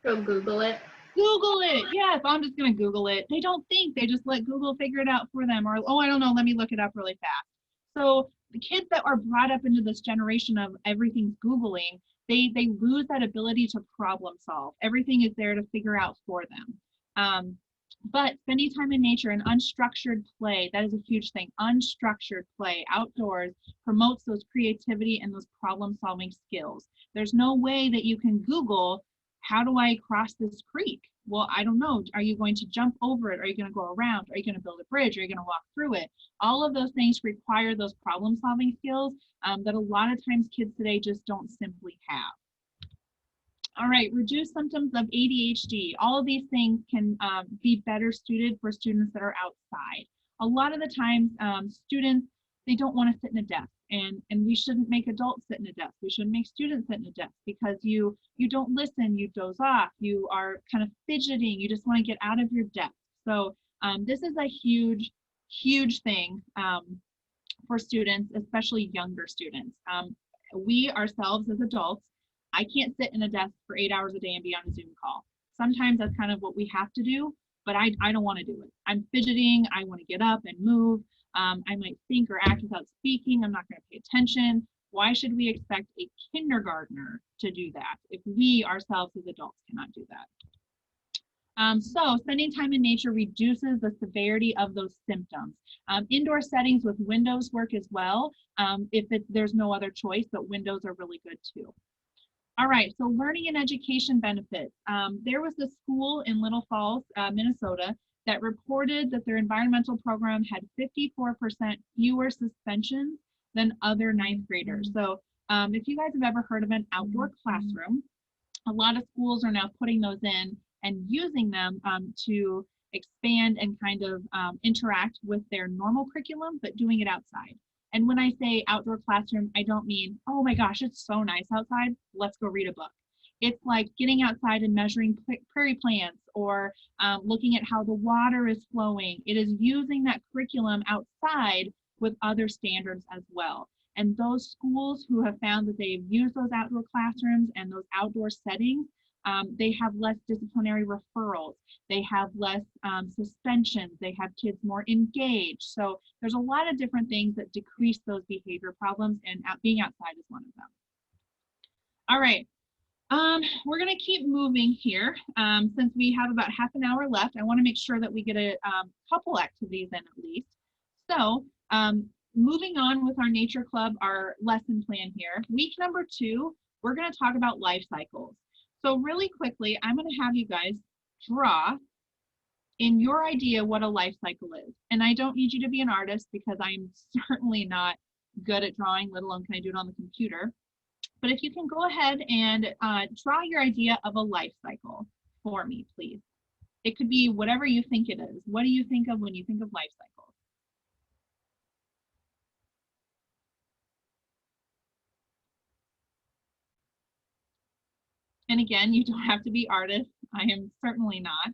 S8: Go Google it.
S1: Google it. Yes, I'm just going to Google it. They don't think. They just let Google figure it out for them. Or, oh, I don't know. Let me look it up really fast. So the kids that are brought up into this generation of everything's Googling, they lose that ability to problem solve. Everything is there to figure out for them. But spending time in nature and unstructured play, that is a huge thing. Unstructured play outdoors promotes those creativity and those problem solving skills. There's no way that you can Google, how do I cross this creek? Well, I don't know. Are you going to jump over it? Are you going to go around? Are you going to build a bridge? Are you going to walk through it? All of those things require those problem solving skills that a lot of times kids today just don't simply have. All right, reduce symptoms of ADHD. All of these things can be better suited for students that are outside. A lot of the times, students, they don't want to sit in a desk, and we shouldn't make adults sit in a desk. We shouldn't make students sit in a desk because you don't listen, you doze off, you are kind of fidgeting, you just want to get out of your desk. So this is a huge, huge thing for students, especially younger students. We ourselves as adults, I can't sit in a desk for 8 hours a day and be on a Zoom call. Sometimes that's kind of what we have to do, but I don't want to do it. I'm fidgeting, I want to get up and move. I might think or act without speaking. I'm not going to pay attention. Why should we expect a kindergartner to do that if we ourselves as adults cannot do that? So spending time in nature reduces the severity of those symptoms. Indoor settings with windows work as well if there's no other choice, but windows are really good too. All right, so learning and education benefits. There was a school in Little Falls, Minnesota, that reported that their environmental program had 54% fewer suspensions than other ninth graders. So if you guys have ever heard of an outdoor classroom, a lot of schools are now putting those in and using them to expand and kind of interact with their normal curriculum, but doing it outside. And when I say outdoor classroom, I don't mean, oh my gosh, it's so nice outside, let's go read a book. It's like getting outside and measuring prairie plants or looking at how the water is flowing. It is using that curriculum outside with other standards as well. And those schools who have found that they've used those outdoor classrooms and those outdoor settings, they have less disciplinary referrals. They have less suspensions. They have kids more engaged. So there's a lot of different things that decrease those behavior problems, and being outside is one of them. All right. We're going to keep moving here. Since we have about half an hour left, I want to make sure that we get a couple activities in at least. So moving on with our Nature Club, our lesson plan here. Week number 2, we're going to talk about life cycles. So really quickly, I'm going to have you guys draw in your idea what a life cycle is. And I don't need you to be an artist because I'm certainly not good at drawing, let alone can I do it on the computer. But if you can go ahead and draw your idea of a life cycle for me, please. It could be whatever you think it is. What do you think of when you think of life cycle? And again, you don't have to be artists. I am certainly not.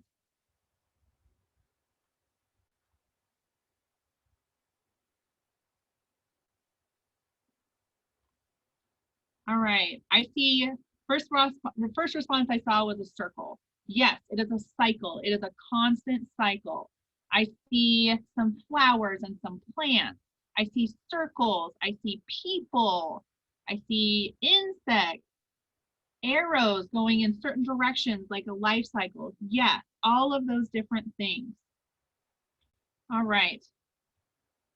S1: All right, I see the first response I saw was a circle. Yes, it is a cycle. It is a constant cycle. I see some flowers and some plants. I see circles. I see people. I see insects, arrows going in certain directions like a life cycle. Yes, all of those different things. All right.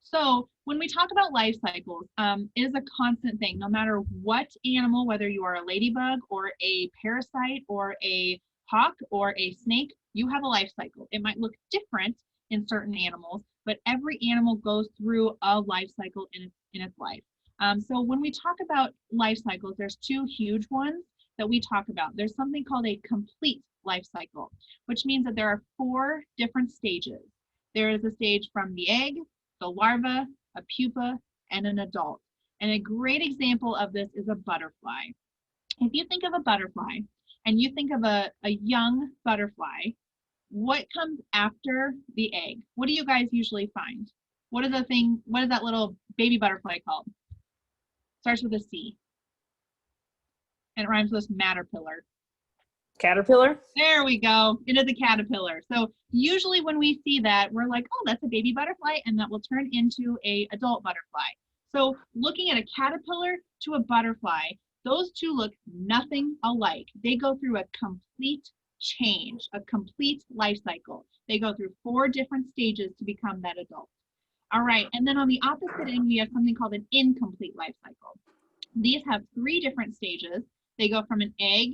S1: So when we talk about life cycles, it is a constant thing. No matter what animal, whether you are a ladybug or a parasite or a hawk or a snake, you have a life cycle. It might look different in certain animals, but every animal goes through a life cycle in its life. So when we talk about life cycles, there's two huge ones that we talk about. There's something called a complete life cycle, which means that there are 4 different stages. There is a stage from the egg, the larva, a pupa, and an adult. And a great example of this is a butterfly. If you think of a butterfly and you think of a young butterfly, what comes after the egg? What do you guys usually find? What is that little baby butterfly called? Starts with a C. And it rhymes with caterpillar.
S6: Caterpillar?
S1: There we go. It is a caterpillar. So usually when we see that, we're like, oh, that's a baby butterfly, and that will turn into an adult butterfly. So looking at a caterpillar to a butterfly, those two look nothing alike. They go through a complete change, a complete life cycle. They go through 4 different stages to become that adult. All right, and then on the opposite end, we have something called an incomplete life cycle. These have 3 different stages. They go from an egg,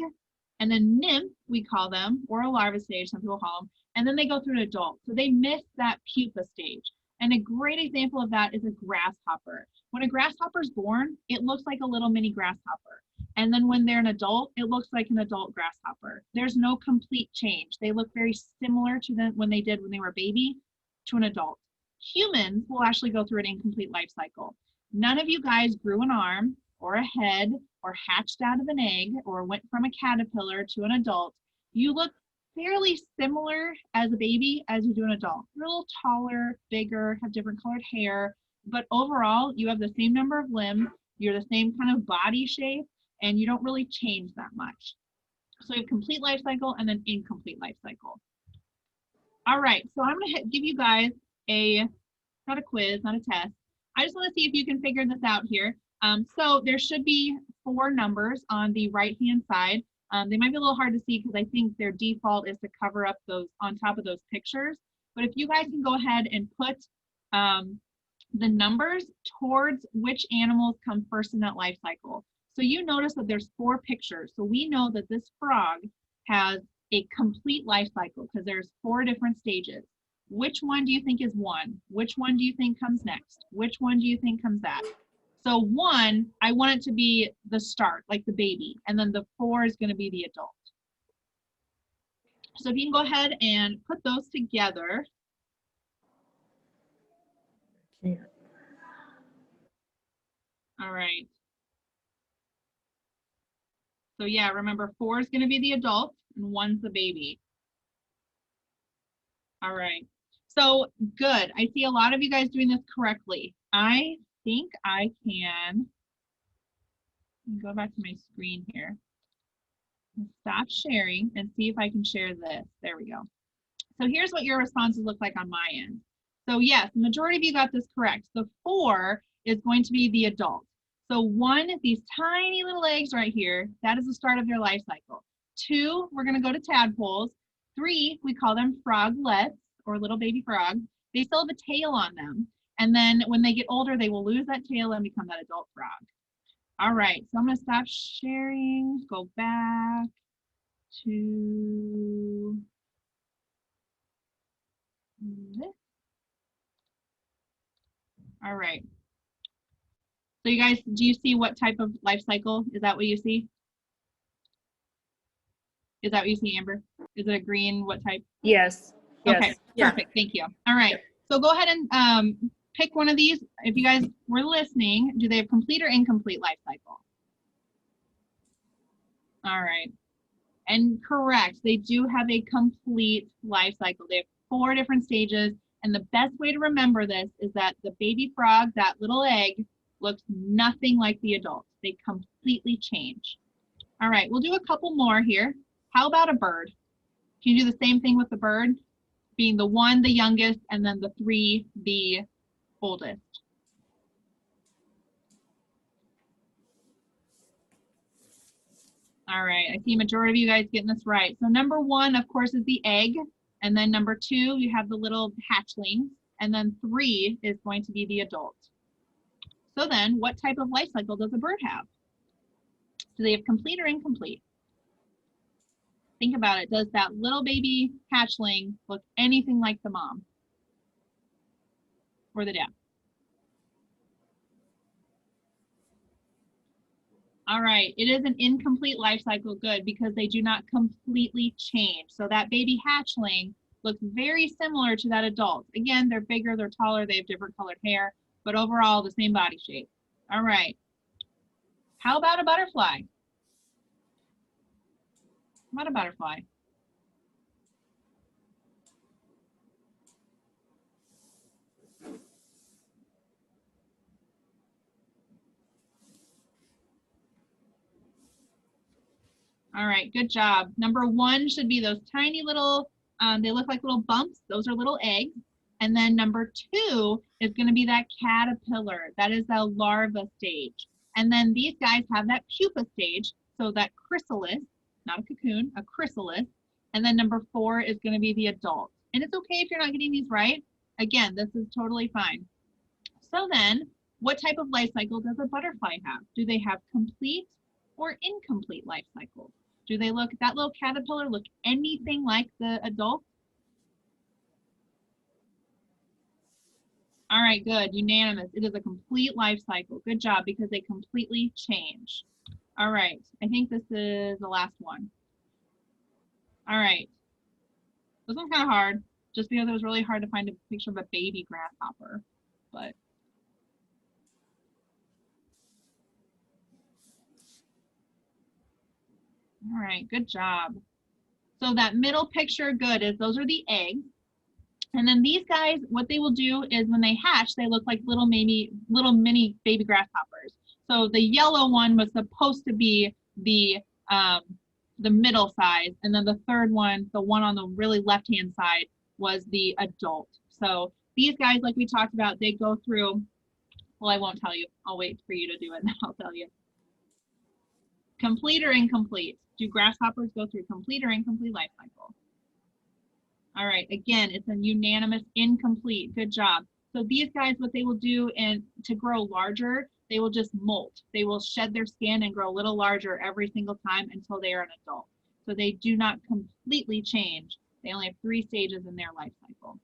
S1: and then nymph, we call them, or a larva stage, some people call them, and then they go through an adult. So they miss that pupa stage. And a great example of that is a grasshopper. When a grasshopper is born, it looks like a little mini grasshopper. And then when they're an adult, it looks like an adult grasshopper. There's no complete change. They look very similar to when they did when they were a baby to an adult. Humans will actually go through an incomplete life cycle. None of you guys grew an arm or a head or hatched out of an egg or went from a caterpillar to an adult. You look fairly similar as a baby as you do an adult. You're a little taller, bigger, have different colored hair, but overall you have the same number of limbs, you're the same kind of body shape, and you don't really change that much. So you have complete life cycle and then incomplete life cycle. All right, so I'm gonna give you guys not a quiz, not a test. I just wanna see if you can figure this out here. So there should be 4 numbers on the right-hand side. They might be a little hard to see because I think their default is to cover up those on top of those pictures. But if you guys can go ahead and put the numbers towards which animals come first in that life cycle. So you notice that there's 4 pictures. So we know that this frog has a complete life cycle because there's 4 different stages. Which one do you think is 1? Which one do you think comes next? Which one do you think comes that? So 1, I want it to be the start, like the baby, and then the 4 is going to be the adult. So if you can go ahead and put those together. All right. So yeah, remember 4 is going to be the adult and 1's the baby. All right. So good. I see a lot of you guys doing this correctly. I think I can go back to my screen here. Stop sharing and see if I can share this. There we go. So here's what your responses look like on my end. So yes, the majority of you got this correct. The 4 is going to be the adult. So 1, these tiny little eggs right here, that is the start of their life cycle. 2, we're going to go to tadpoles. 3, we call them froglets or little baby frogs. They still have a tail on them. And then when they get older, they will lose that tail and become that adult frog. All right, so I'm going to stop sharing, go back to this. All right. So you guys, do you see what type of life cycle? Is that what you see? Is that what you see, Amber? Is it a green? What type?
S6: Yes.
S1: Okay,
S6: Yes.
S1: perfect. Thank you. All right. So go ahead and pick one of these. If you guys were listening, do they have complete or incomplete life cycle? All right. And correct, they do have a complete life cycle. They have 4 different stages. And the best way to remember this is that the baby frog, that little egg, looks nothing like the adult. They completely change. All right, we'll do a couple more here. How about a bird? Can you do the same thing with the bird? Being the 1, the youngest, and then the 3, the oldest. All right, I see a majority of you guys getting this right. So number 1, of course, is the egg. And then number 2, you have the little hatchling. And then 3 is going to be the adult. So then what type of life cycle does a bird have? Do they have complete or incomplete? Think about it. Does that little baby hatchling look anything like the mom or the dad? All right, it is an incomplete life cycle, good, because they do not completely change. So that baby hatchling looks very similar to that adult. Again, they're bigger, they're taller, they have different colored hair, but overall the same body shape. All right, how about a butterfly? How about a butterfly? All right, good job. Number 1 should be those tiny little, they look like little bumps. Those are little eggs. And then number 2 is going to be that caterpillar. That is the larva stage. And then these guys have that pupa stage. So that chrysalis, not a cocoon, a chrysalis. And then number 4 is going to be the adult. And it's okay if you're not getting these right. Again, this is totally fine. So then, what type of life cycle does a butterfly have? Do they have complete or incomplete life cycle? Do they look, that little caterpillar look anything like the adult? All right, good, unanimous. It is a complete life cycle. Good job, because they completely change. All right, I think this is the last one. All right, this one's kind of hard, just because it was really hard to find a picture of a baby grasshopper, but. All right, good job. So that middle picture, good, is those are the eggs. And then these guys, what they will do is when they hatch, they look like little mini baby grasshoppers. So the yellow one was supposed to be the middle size, and then the third one, the one on the really left-hand side, was the adult. So these guys, like we talked about, they go through, well, I won't tell you. I'll wait for you to do it and then I'll tell you. Complete or incomplete? Do grasshoppers go through complete or incomplete life cycle? All right, again, it's a unanimous incomplete. Good job. So these guys, what they will do to grow larger, they will just molt. They will shed their skin and grow a little larger every single time until they are an adult. So they do not completely change. They only have 3 stages in their life cycle.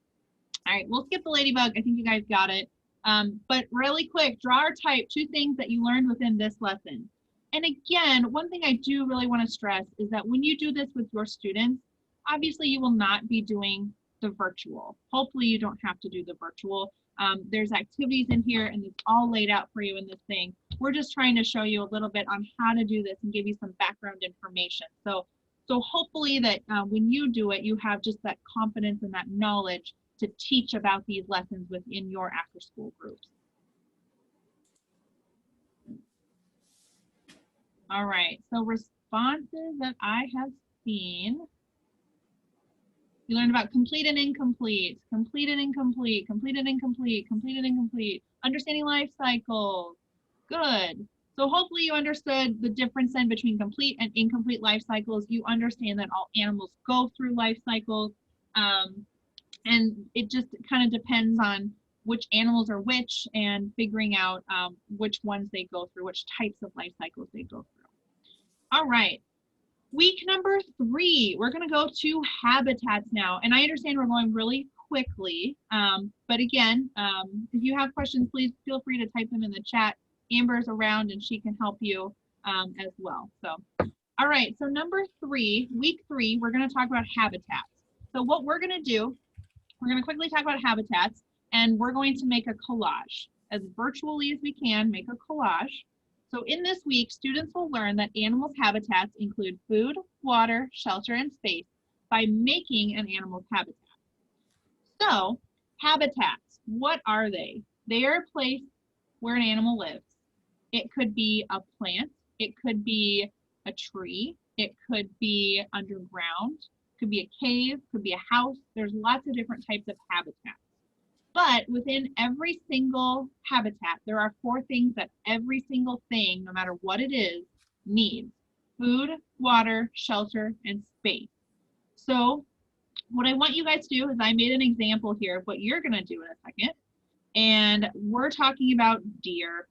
S1: All right, we'll skip the ladybug. I think you guys got it. But really quick, draw or type 2 things that you learned within this lesson. And again, one thing I do really want to stress is that when you do this with your students, obviously you will not be doing the virtual. Hopefully you don't have to do the virtual. There's activities in here and it's all laid out for you in this thing. We're just trying to show you a little bit on how to do this and give you some background information. So hopefully that when you do it, you have just that confidence and that knowledge to teach about these lessons within your after school groups. All right, so responses that I have seen. You learned about complete and incomplete, complete and incomplete, complete and incomplete, complete and incomplete, understanding life cycles. Good. So hopefully you understood the difference then between complete and incomplete life cycles. You understand that all animals go through life cycles. And it just kind of depends on which animals are which and figuring out which ones they go through, which types of life cycles they go through. All right. Week number 3, we're going to go to habitats now. And I understand we're going really quickly. But again, if you have questions, please feel free to type them in the chat. Amber's around and she can help you as well. So, all right. So number 3, week 3, we're going to talk about habitats. So what we're going to do, we're going to quickly talk about habitats and we're going to make a collage. As virtually as we can, make a collage. So in this week, students will learn that animals' habitats include food, water, shelter, and space by making an animal's habitat. So habitats, what are they? They are a place where an animal lives. It could be a plant, it could be a tree, it could be underground, it could be a cave, could be a house. There's lots of different types of habitats. But within every single habitat, there are 4 things that every single thing, no matter what it is, needs: food, water, shelter, and space. So what I want you guys to do is I made an example here of what you're going to do in a second. And we're talking about deer.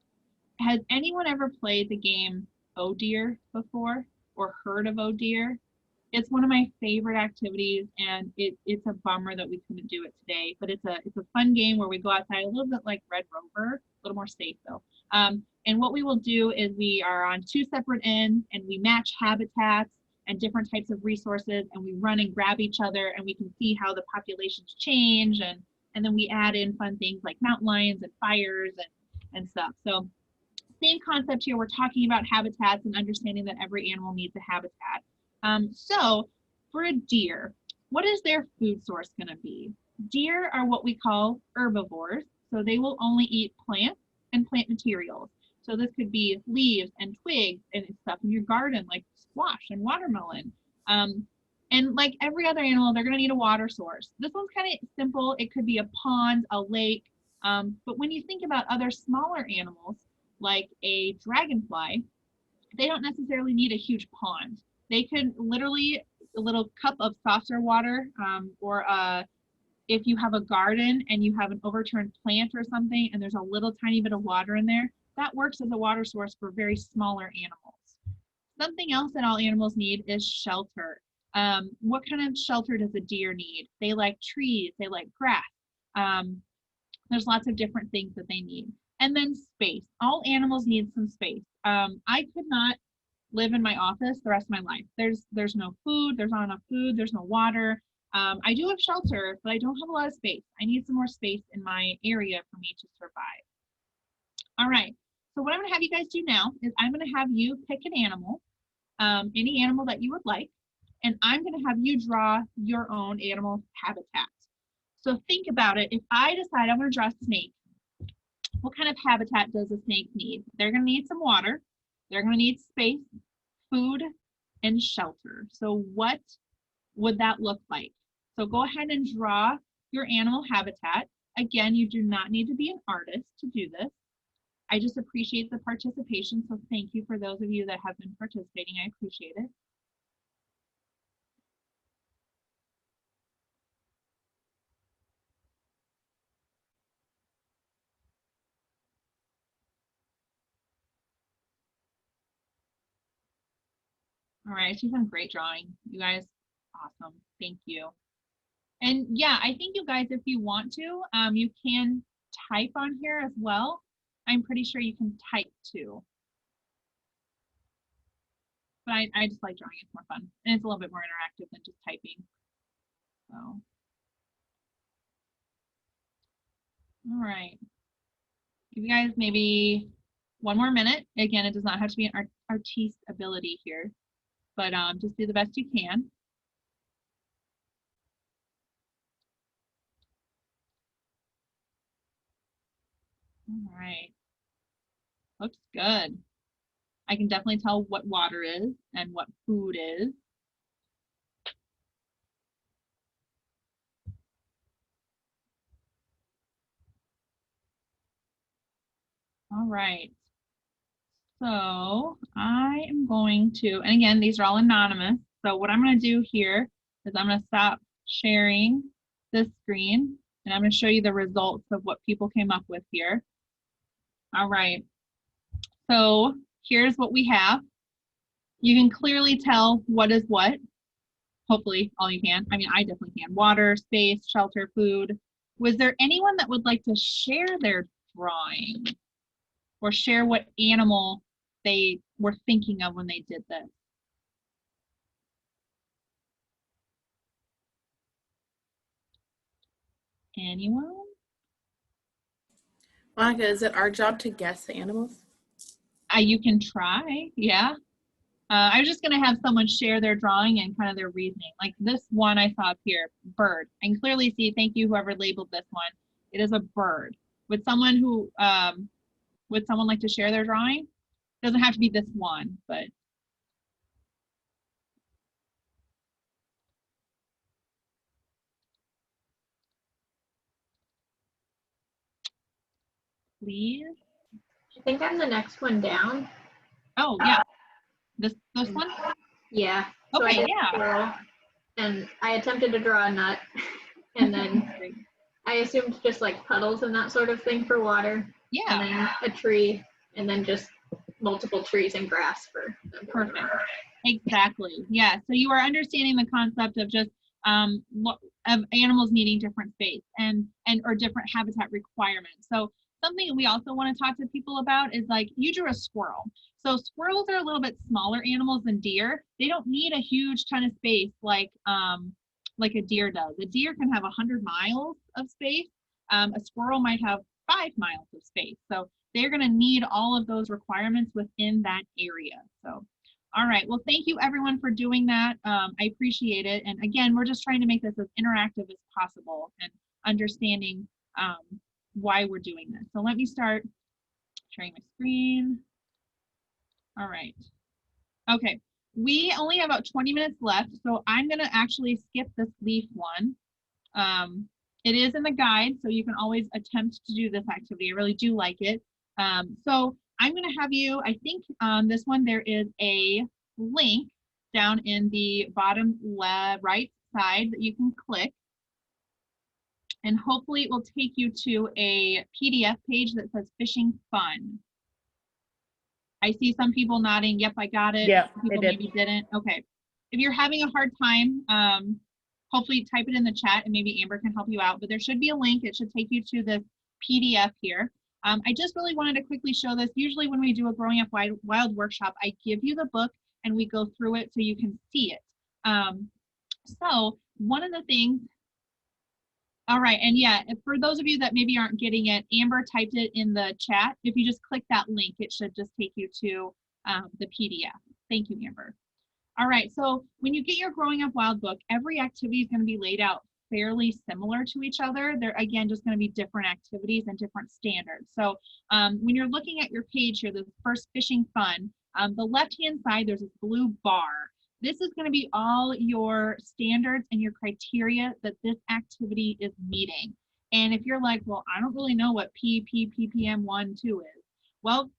S1: Has anyone ever played the game Oh Deer before or heard of Oh Deer? It's one of my favorite activities, and it's a bummer that we couldn't do it today, but it's a fun game where we go outside a little bit like Red Rover, a little more safe though. And what we will do is we are on 2 separate ends and we match habitats and different types of resources, and we run and grab each other, and we can see how the populations change, and then we add in fun things like mountain lions and fires and stuff. So same concept here. We're talking about habitats and understanding that every animal needs a habitat. So for a deer, what is their food source going to be? Deer are what we call herbivores. So they will only eat plants and plant materials. So this could be leaves and twigs and stuff in your garden like squash and watermelon. And like every other animal, they're going to need a water source. This one's kind of simple. It could be a pond, a lake. But when you think about other smaller animals, like a dragonfly, they don't necessarily need a huge pond. They could literally a little cup of saucer water, or if you have a garden and you have an overturned plant or something and there's a little tiny bit of water in there, that works as a water source for very smaller animals. Something else that all animals need is shelter. What kind of shelter does a deer need? They like trees, they like grass. There's lots of different things that they need. And then space. All animals need some space. I could not live in my office the rest of my life. There's no food, there's not enough food, there's no water. I do have shelter, but I don't have a lot of space. I need some more space in my area for me to survive. All right, so what I'm gonna have you guys do now is I'm gonna have you pick an animal, any animal that you would like, and I'm gonna have you draw your own animal habitat. So think about it. If I decide I'm gonna draw a snake, what kind of habitat does a snake need? They're gonna need some water, they're gonna need space, food, and shelter. So what would that look like? So go ahead and draw your animal habitat. Again, you do not need to be an artist to do this. I just appreciate the participation, so thank you for those of you that have been participating. I appreciate it. All right, she's done great drawing. You guys, awesome. Thank you. And yeah, I think you guys, if you want to, you can type on here as well. I'm pretty sure you can type too. But I just like drawing. It's more fun. And it's a little bit more interactive than just typing. So. All right. Give you guys maybe 1 more minute. Again, it does not have to be an artiste ability here, but just do the best you can. All right. Looks good. I can definitely tell what water is and what food is. All right. So I am going to, and again, these are all anonymous. So what I'm going to do here is I'm going to stop sharing this screen, and I'm going to show you the results of what people came up with here. All right. So here's what we have. You can clearly tell what is what. Hopefully all you can. I mean, I definitely can. Water, space, shelter, food. Was there anyone that would like to share their drawing or share what animal they were thinking of when they did this? Anyone?
S2: Monica, is it our job to guess the animals?
S1: You can try, yeah. I was just going to have someone share their drawing and kind of their reasoning. Like this one I saw up here, bird. I can clearly see, thank you whoever labeled this one. It is a bird. Would someone like to share their drawing? Doesn't have to be this one, but. Please.
S8: I think I'm the next one down.
S1: Oh yeah, this one.
S8: Yeah. So
S1: Okay,
S8: I did
S1: yeah.
S8: squirrel, and I attempted to draw a nut, and then I assumed just like puddles and that sort of thing for water.
S1: Yeah.
S8: And then a tree, and then just multiple trees and grass for them.
S1: Perfect. Exactly. Yeah. So you are understanding the concept of just of animals needing different space and or different habitat requirements. So something we also want to talk to people about is like you drew a squirrel. So squirrels are a little bit smaller animals than deer. They don't need a huge ton of space like a deer does. A deer can have 100 miles of space. A squirrel might have 5 miles of space. So they're going to need all of those requirements within that area. So, all right. Well, thank you everyone for doing that. I appreciate it. And again, we're just trying to make this as interactive as possible and understanding why we're doing this. So let me start sharing my screen. All right. Okay. We only have about 20 minutes left, so I'm going to actually skip this leaf one. It is in the guide, so you can always attempt to do this activity. I really do like it. So I'm going to have you, I think on this one, there is a link down in the bottom left right side that you can click. And hopefully it will take you to a PDF page that says Fishing Fun. I see some people nodding, yep, I got it.
S6: Yeah,
S1: People maybe didn't. Okay. If you're having a hard time, hopefully type it in the chat and maybe Amber can help you out, but there should be a link. It should take you to this PDF here. I just really wanted to quickly show this. Usually when we do a Growing Up Wild workshop, I give you the book and we go through it so you can see it. So one of the things, all right, and yeah, for those of you that maybe aren't getting it, Amber typed it in the chat. If you just click that link, it should just take you to the PDF. Thank you, Amber. All right, so when you get your Growing Up Wild book, every activity is going to be laid out fairly similar to each other. They're, again, just going to be different activities and different standards. So when you're looking at your page here, the first Fishing Fun, the left-hand side, there's this blue bar. This is going to be all your standards and your criteria that this activity is meeting. And if you're like, well, I don't really know what PPPM 1, 2 is. Well,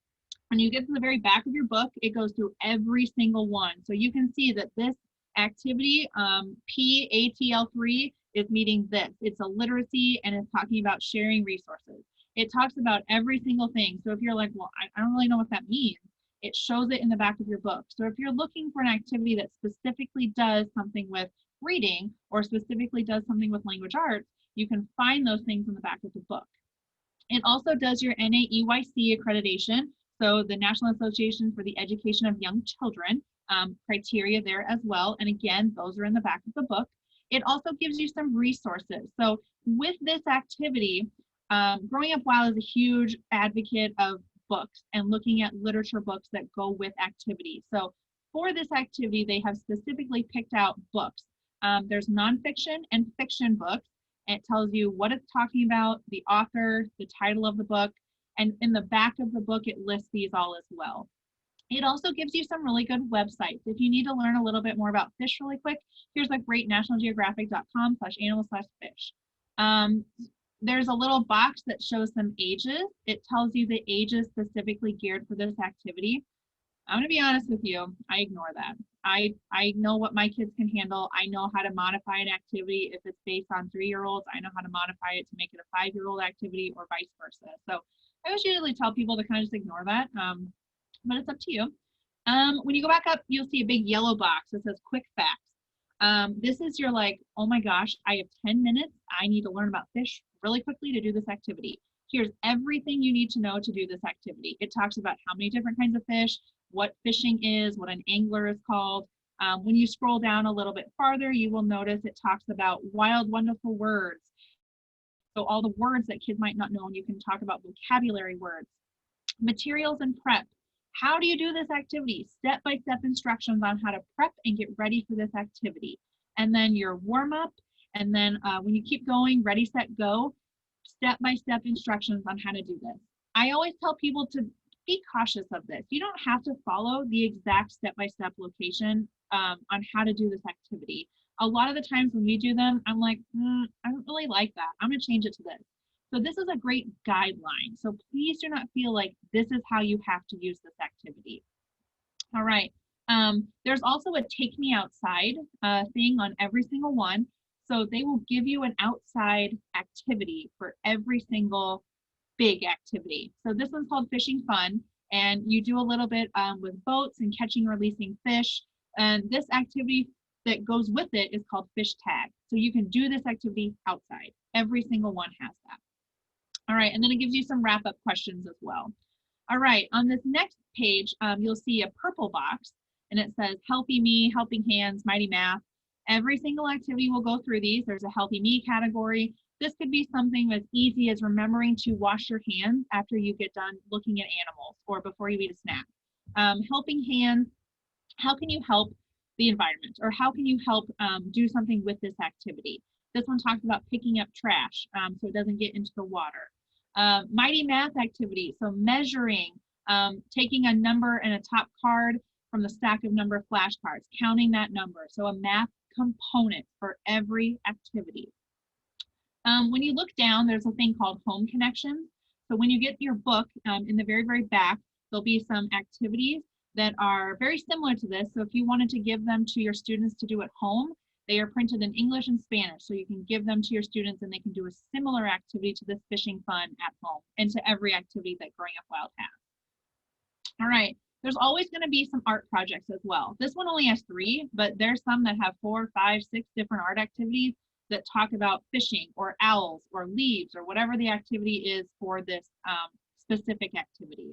S1: when you get to the very back of your book, it goes through every single one. So you can see that this activity, PATL3, is meeting this. It's a literacy and it's talking about sharing resources. It talks about every single thing. So if you're like, well, I don't really know what that means, it shows it in the back of your book. So if you're looking for an activity that specifically does something with reading or specifically does something with language arts, you can find those things in the back of the book. It also does your NAEYC accreditation, so the National Association for the Education of Young Children, criteria there as well. And again, those are in the back of the book. It also gives you some resources. So with this activity, Growing Up Wild is a huge advocate of books and looking at literature books that go with activities. So for this activity, they have specifically picked out books. There's nonfiction and fiction books. It tells you what it's talking about, the author, the title of the book, and in the back of the book, it lists these all as well. It also gives you some really good websites. If you need to learn a little bit more about fish really quick, here's a great nationalgeographic.com/animal/fish. There's a little box that shows some ages. It tells you the ages specifically geared for this activity. I'm gonna be honest with you, I ignore that. I know what my kids can handle. I know how to modify an activity. If it's based on 3-year-olds, I know how to modify it to make it a 5-year-old activity or vice versa. So I always usually tell people to kind of just ignore that, but it's up to you. When you go back up, you'll see a big yellow box that says quick facts. This is your like, oh my gosh, I have 10 minutes. I need to learn about fish really quickly to do this activity. Here's everything you need to know to do this activity. It talks about how many different kinds of fish, what fishing is, what an angler is called. When you scroll down a little bit farther, you will notice it talks about wild, wonderful words. So all the words that kids might not know, and you can talk about vocabulary words. Materials and prep, How do you do this activity? Step-by-step instructions on how to prep and get ready for this activity. And then your warm-up, and then when you keep going, ready, set, go, step-by-step instructions on how to do this. I always tell people to be cautious of this. You don't have to follow the exact step-by-step location on how to do this activity. A lot of the times when we do them, I'm like, I don't really like that. I'm gonna change it to this. So this is a great guideline. So please do not feel like this is how you have to use this activity. All right. There's also a take me outside thing on every single one. So they will give you an outside activity for every single big activity. So this one's called Fishing Fun, and you do a little bit with boats and catching and releasing fish. And this activity that goes with it is called Fish Tag. So you can do this activity outside. Every single one has that. All right, and then it gives you some wrap-up questions as well. All right, on this next page, you'll see a purple box, and it says Healthy Me, Helping Hands, Mighty Math. Every single activity will go through these. There's a Healthy Me category. This could be something as easy as remembering to wash your hands after you get done looking at animals or before you eat a snack. Helping Hands, how can you help the environment, or how can you help do something with this activity? This one talks about picking up trash so it doesn't get into the water. Mighty Math activity, so measuring, taking a number and a top card from the stack of number flashcards, counting that number. So a math component for every activity. When you look down, there's a thing called Home Connections. So when you get your book, in the very, very back, there'll be some activities that are very similar to this. So if you wanted to give them to your students to do at home, they are printed in English and Spanish. So you can give them to your students and they can do a similar activity to this Fishing Fun at home and to every activity that Growing Up Wild has. All right, there's always gonna be some art projects as well. This one only has 3, but there's some that have 4, 5, 6 different art activities that talk about fishing or owls or leaves or whatever the activity is for this specific activity.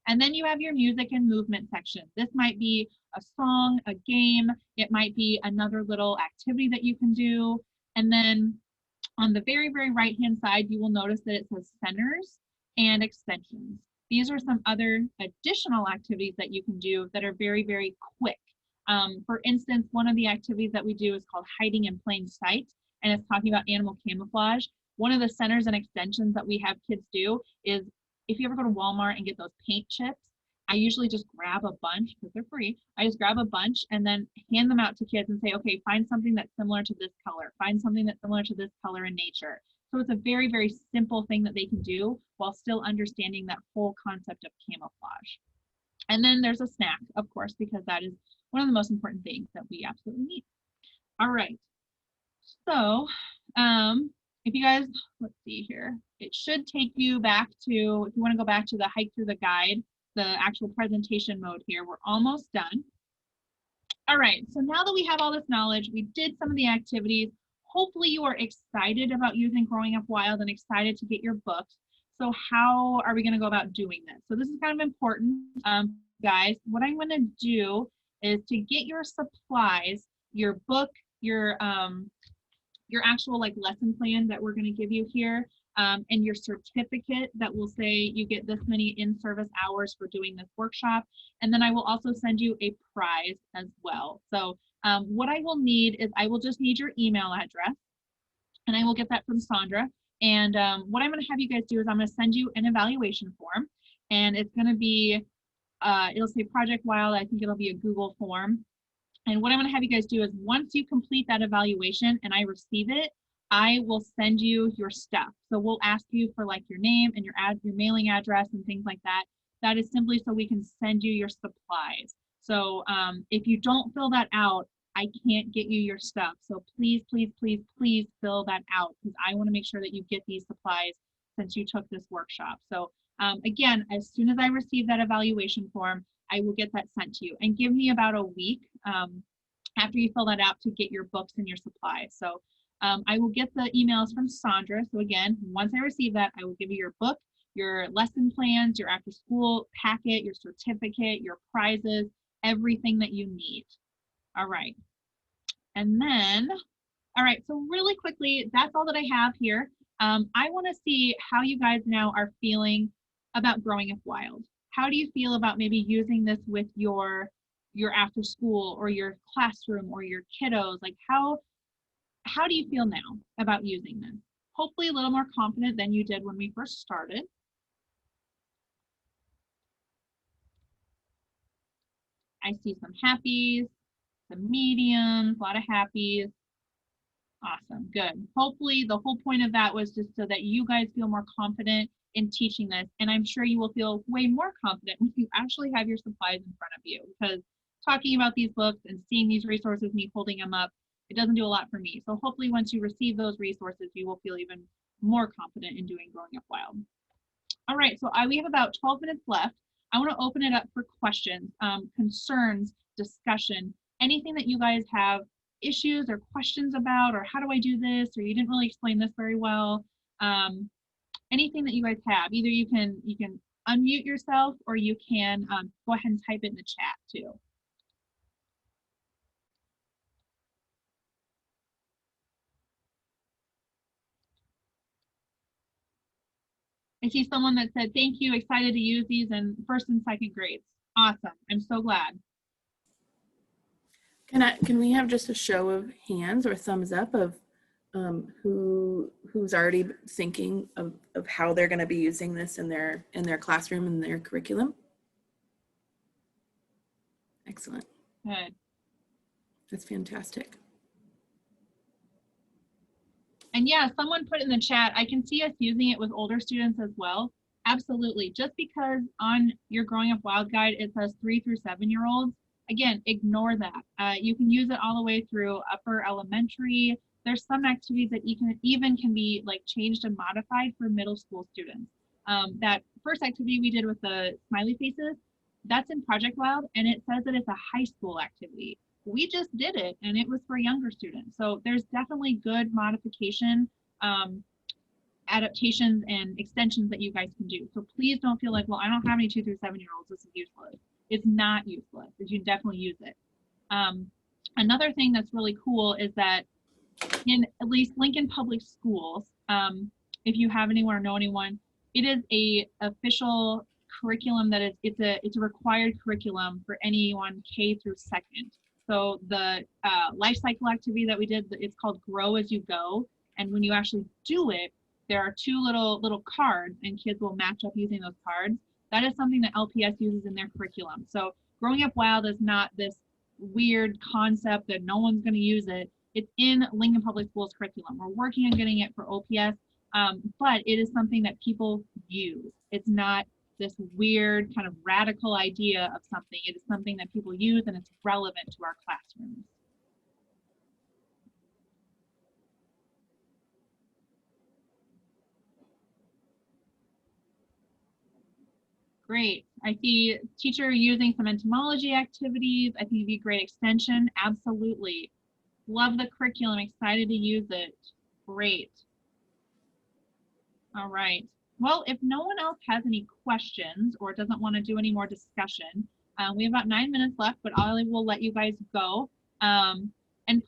S1: And then you have your music and movement section. This might be a song, a game, it might be another little activity that you can do. And then on the very, very right-hand side, you will notice that it says centers and extensions. These are some other additional activities that you can do that are very, very quick. For instance, one of the activities that we do is called Hiding in Plain Sight, and it's talking about animal camouflage. One of the centers and extensions that we have kids do is, if you ever go to Walmart and get those paint chips, I usually just grab a bunch because they're free. I just grab a bunch and then hand them out to kids and say, okay, find something that's similar to this color. Find something that's similar to this color in nature. So it's a very, very simple thing that they can do while still understanding that whole concept of camouflage. And then there's a snack, of course, because that is one of the most important things that we absolutely need. All right. So if you guys, let's see here, it should take you back to, if you want to go back to the hike through the guide, the actual presentation mode here, we're almost done. All right, so now that we have all this knowledge, we did some of the activities. Hopefully you are excited about using Growing Up Wild and excited to get your books. So how are we going to go about doing this? So this is kind of important, guys. What I'm going to do is to get your supplies, your book, your actual like lesson plan that we're going to give you here, and your certificate that will say you get this many in-service hours for doing this workshop. And then I will also send you a prize as well. So what I will need is I will just need your email address, and I will get that from Sandra. And what I'm going to have you guys do is I'm going to send you an evaluation form, and it's going to be, it'll say Project Wild. I think it'll be a Google form. And what I'm going to have you guys do is once you complete that evaluation and I receive it, I will send you your stuff. So we'll ask you for like your name and your mailing address and things like that. That is simply so we can send you your supplies. So if you don't fill that out, I can't get you your stuff. So please, please, please, please fill that out because I want to make sure that you get these supplies since you took this workshop. So again, as soon as I receive that evaluation form, I will get that sent to you, and give me about a week after you fill that out to get your books and your supplies. So I will get the emails from Sandra. So again, once I receive that, I will give you your book, your lesson plans, your after school packet, your certificate, your prizes, everything that you need. All right. And then, all right, so really quickly, that's all that I have here. I want to see how you guys now are feeling about Growing Up Wild. how do you feel about maybe using this with your after school or your classroom or your kiddos? Like how do you feel now about using this? Hopefully a little more confident than you did when we first started. I see some happies, some mediums, a lot of happies. Awesome, good. Hopefully the whole point of that was just so that you guys feel more confident in teaching this. And I'm sure you will feel way more confident when you actually have your supplies in front of you, because talking about these books and seeing these resources, me holding them up, it doesn't do a lot for me. So hopefully once you receive those resources, you will feel even more confident in doing Growing Up Wild. All right, so we have about 12 minutes left. I want to open it up for questions, concerns, discussion, anything that you guys have issues or questions about, or how do I do this, or you didn't really explain this very well. Anything that you guys have, either you can unmute yourself, or you can go ahead and type it in the chat too. I see someone that said, thank you, excited to use these in first and second grades. Awesome, I'm so glad.
S2: Can we have just a show of hands or thumbs up of who's already thinking of how they're going to be using this in their classroom and their curriculum? Excellent.
S1: Good.
S2: That's fantastic.
S1: And yeah, someone put in the chat, I can see us using it with older students as well. Absolutely. Just because on your Growing Up Wild guide, it says 3 through 7-year-olds, again, ignore that. You can use it all the way through upper elementary. There's some activities that even can be like changed and modified for middle school students. That first activity we did with the smiley faces, that's in Project Wild, and it says that it's a high school activity. We just did it, and it was for younger students. So there's definitely good modification, adaptations, and extensions that you guys can do. So please don't feel like, well, I don't have any 2 through 7-year-olds, this is useless. It's not useless. You can definitely use it. Another thing that's really cool is that in at least Lincoln Public Schools, if you have anyone or know anyone, it is a official curriculum that is, it's a required curriculum for anyone K through 2nd. So the life cycle activity that we did, it's called Grow As You Go. And when you actually do it, there are 2 little cards, and kids will match up using those cards. That is something that LPS uses in their curriculum. So Growing Up Wild is not this weird concept that no one's going to use it. It's in Lincoln Public Schools curriculum. We're working on getting it for OPS, but it is something that people use. It's not this weird kind of radical idea of something. It is something that people use, and it's relevant to our classrooms. Great. I see teacher using some entomology activities. I think it'd be a great extension. Absolutely. Love the curriculum. Excited to use it. Great. All right. Well, if no one else has any questions or doesn't want to do any more discussion, we have about 9 minutes left, but I will let you guys go. And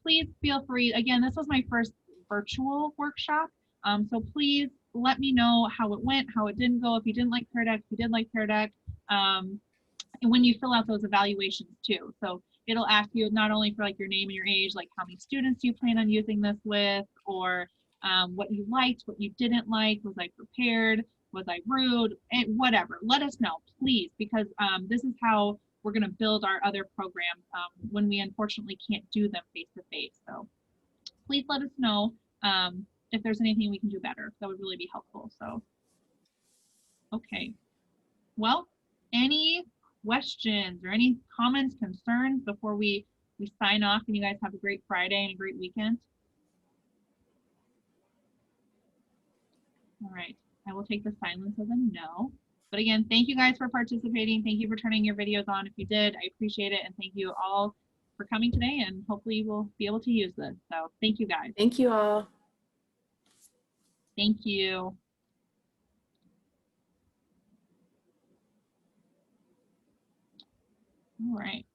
S1: please feel free, again, this was my first virtual workshop. So please let me know how it went, how it didn't go, if you didn't like Pear Deck, if you did like Pear Deck, and when you fill out those evaluations too. So it'll ask you not only for like your name and your age, like how many students you plan on using this with, or what you liked, what you didn't like, was I prepared, was I rude, and whatever. Let us know, please, because this is how we're going to build our other programs when we unfortunately can't do them face to face. So please let us know if there's anything we can do better. That would really be helpful. So, okay. Well, any questions or any comments, concerns before we sign off and you guys have a great Friday and a great weekend? All right, I will take the silence as a no. But again, thank you guys for participating. Thank you for turning your videos on if you did. I appreciate it. And thank you all for coming today. And hopefully we'll be able to use this. So thank you guys.
S2: Thank you all.
S1: Thank you. All right.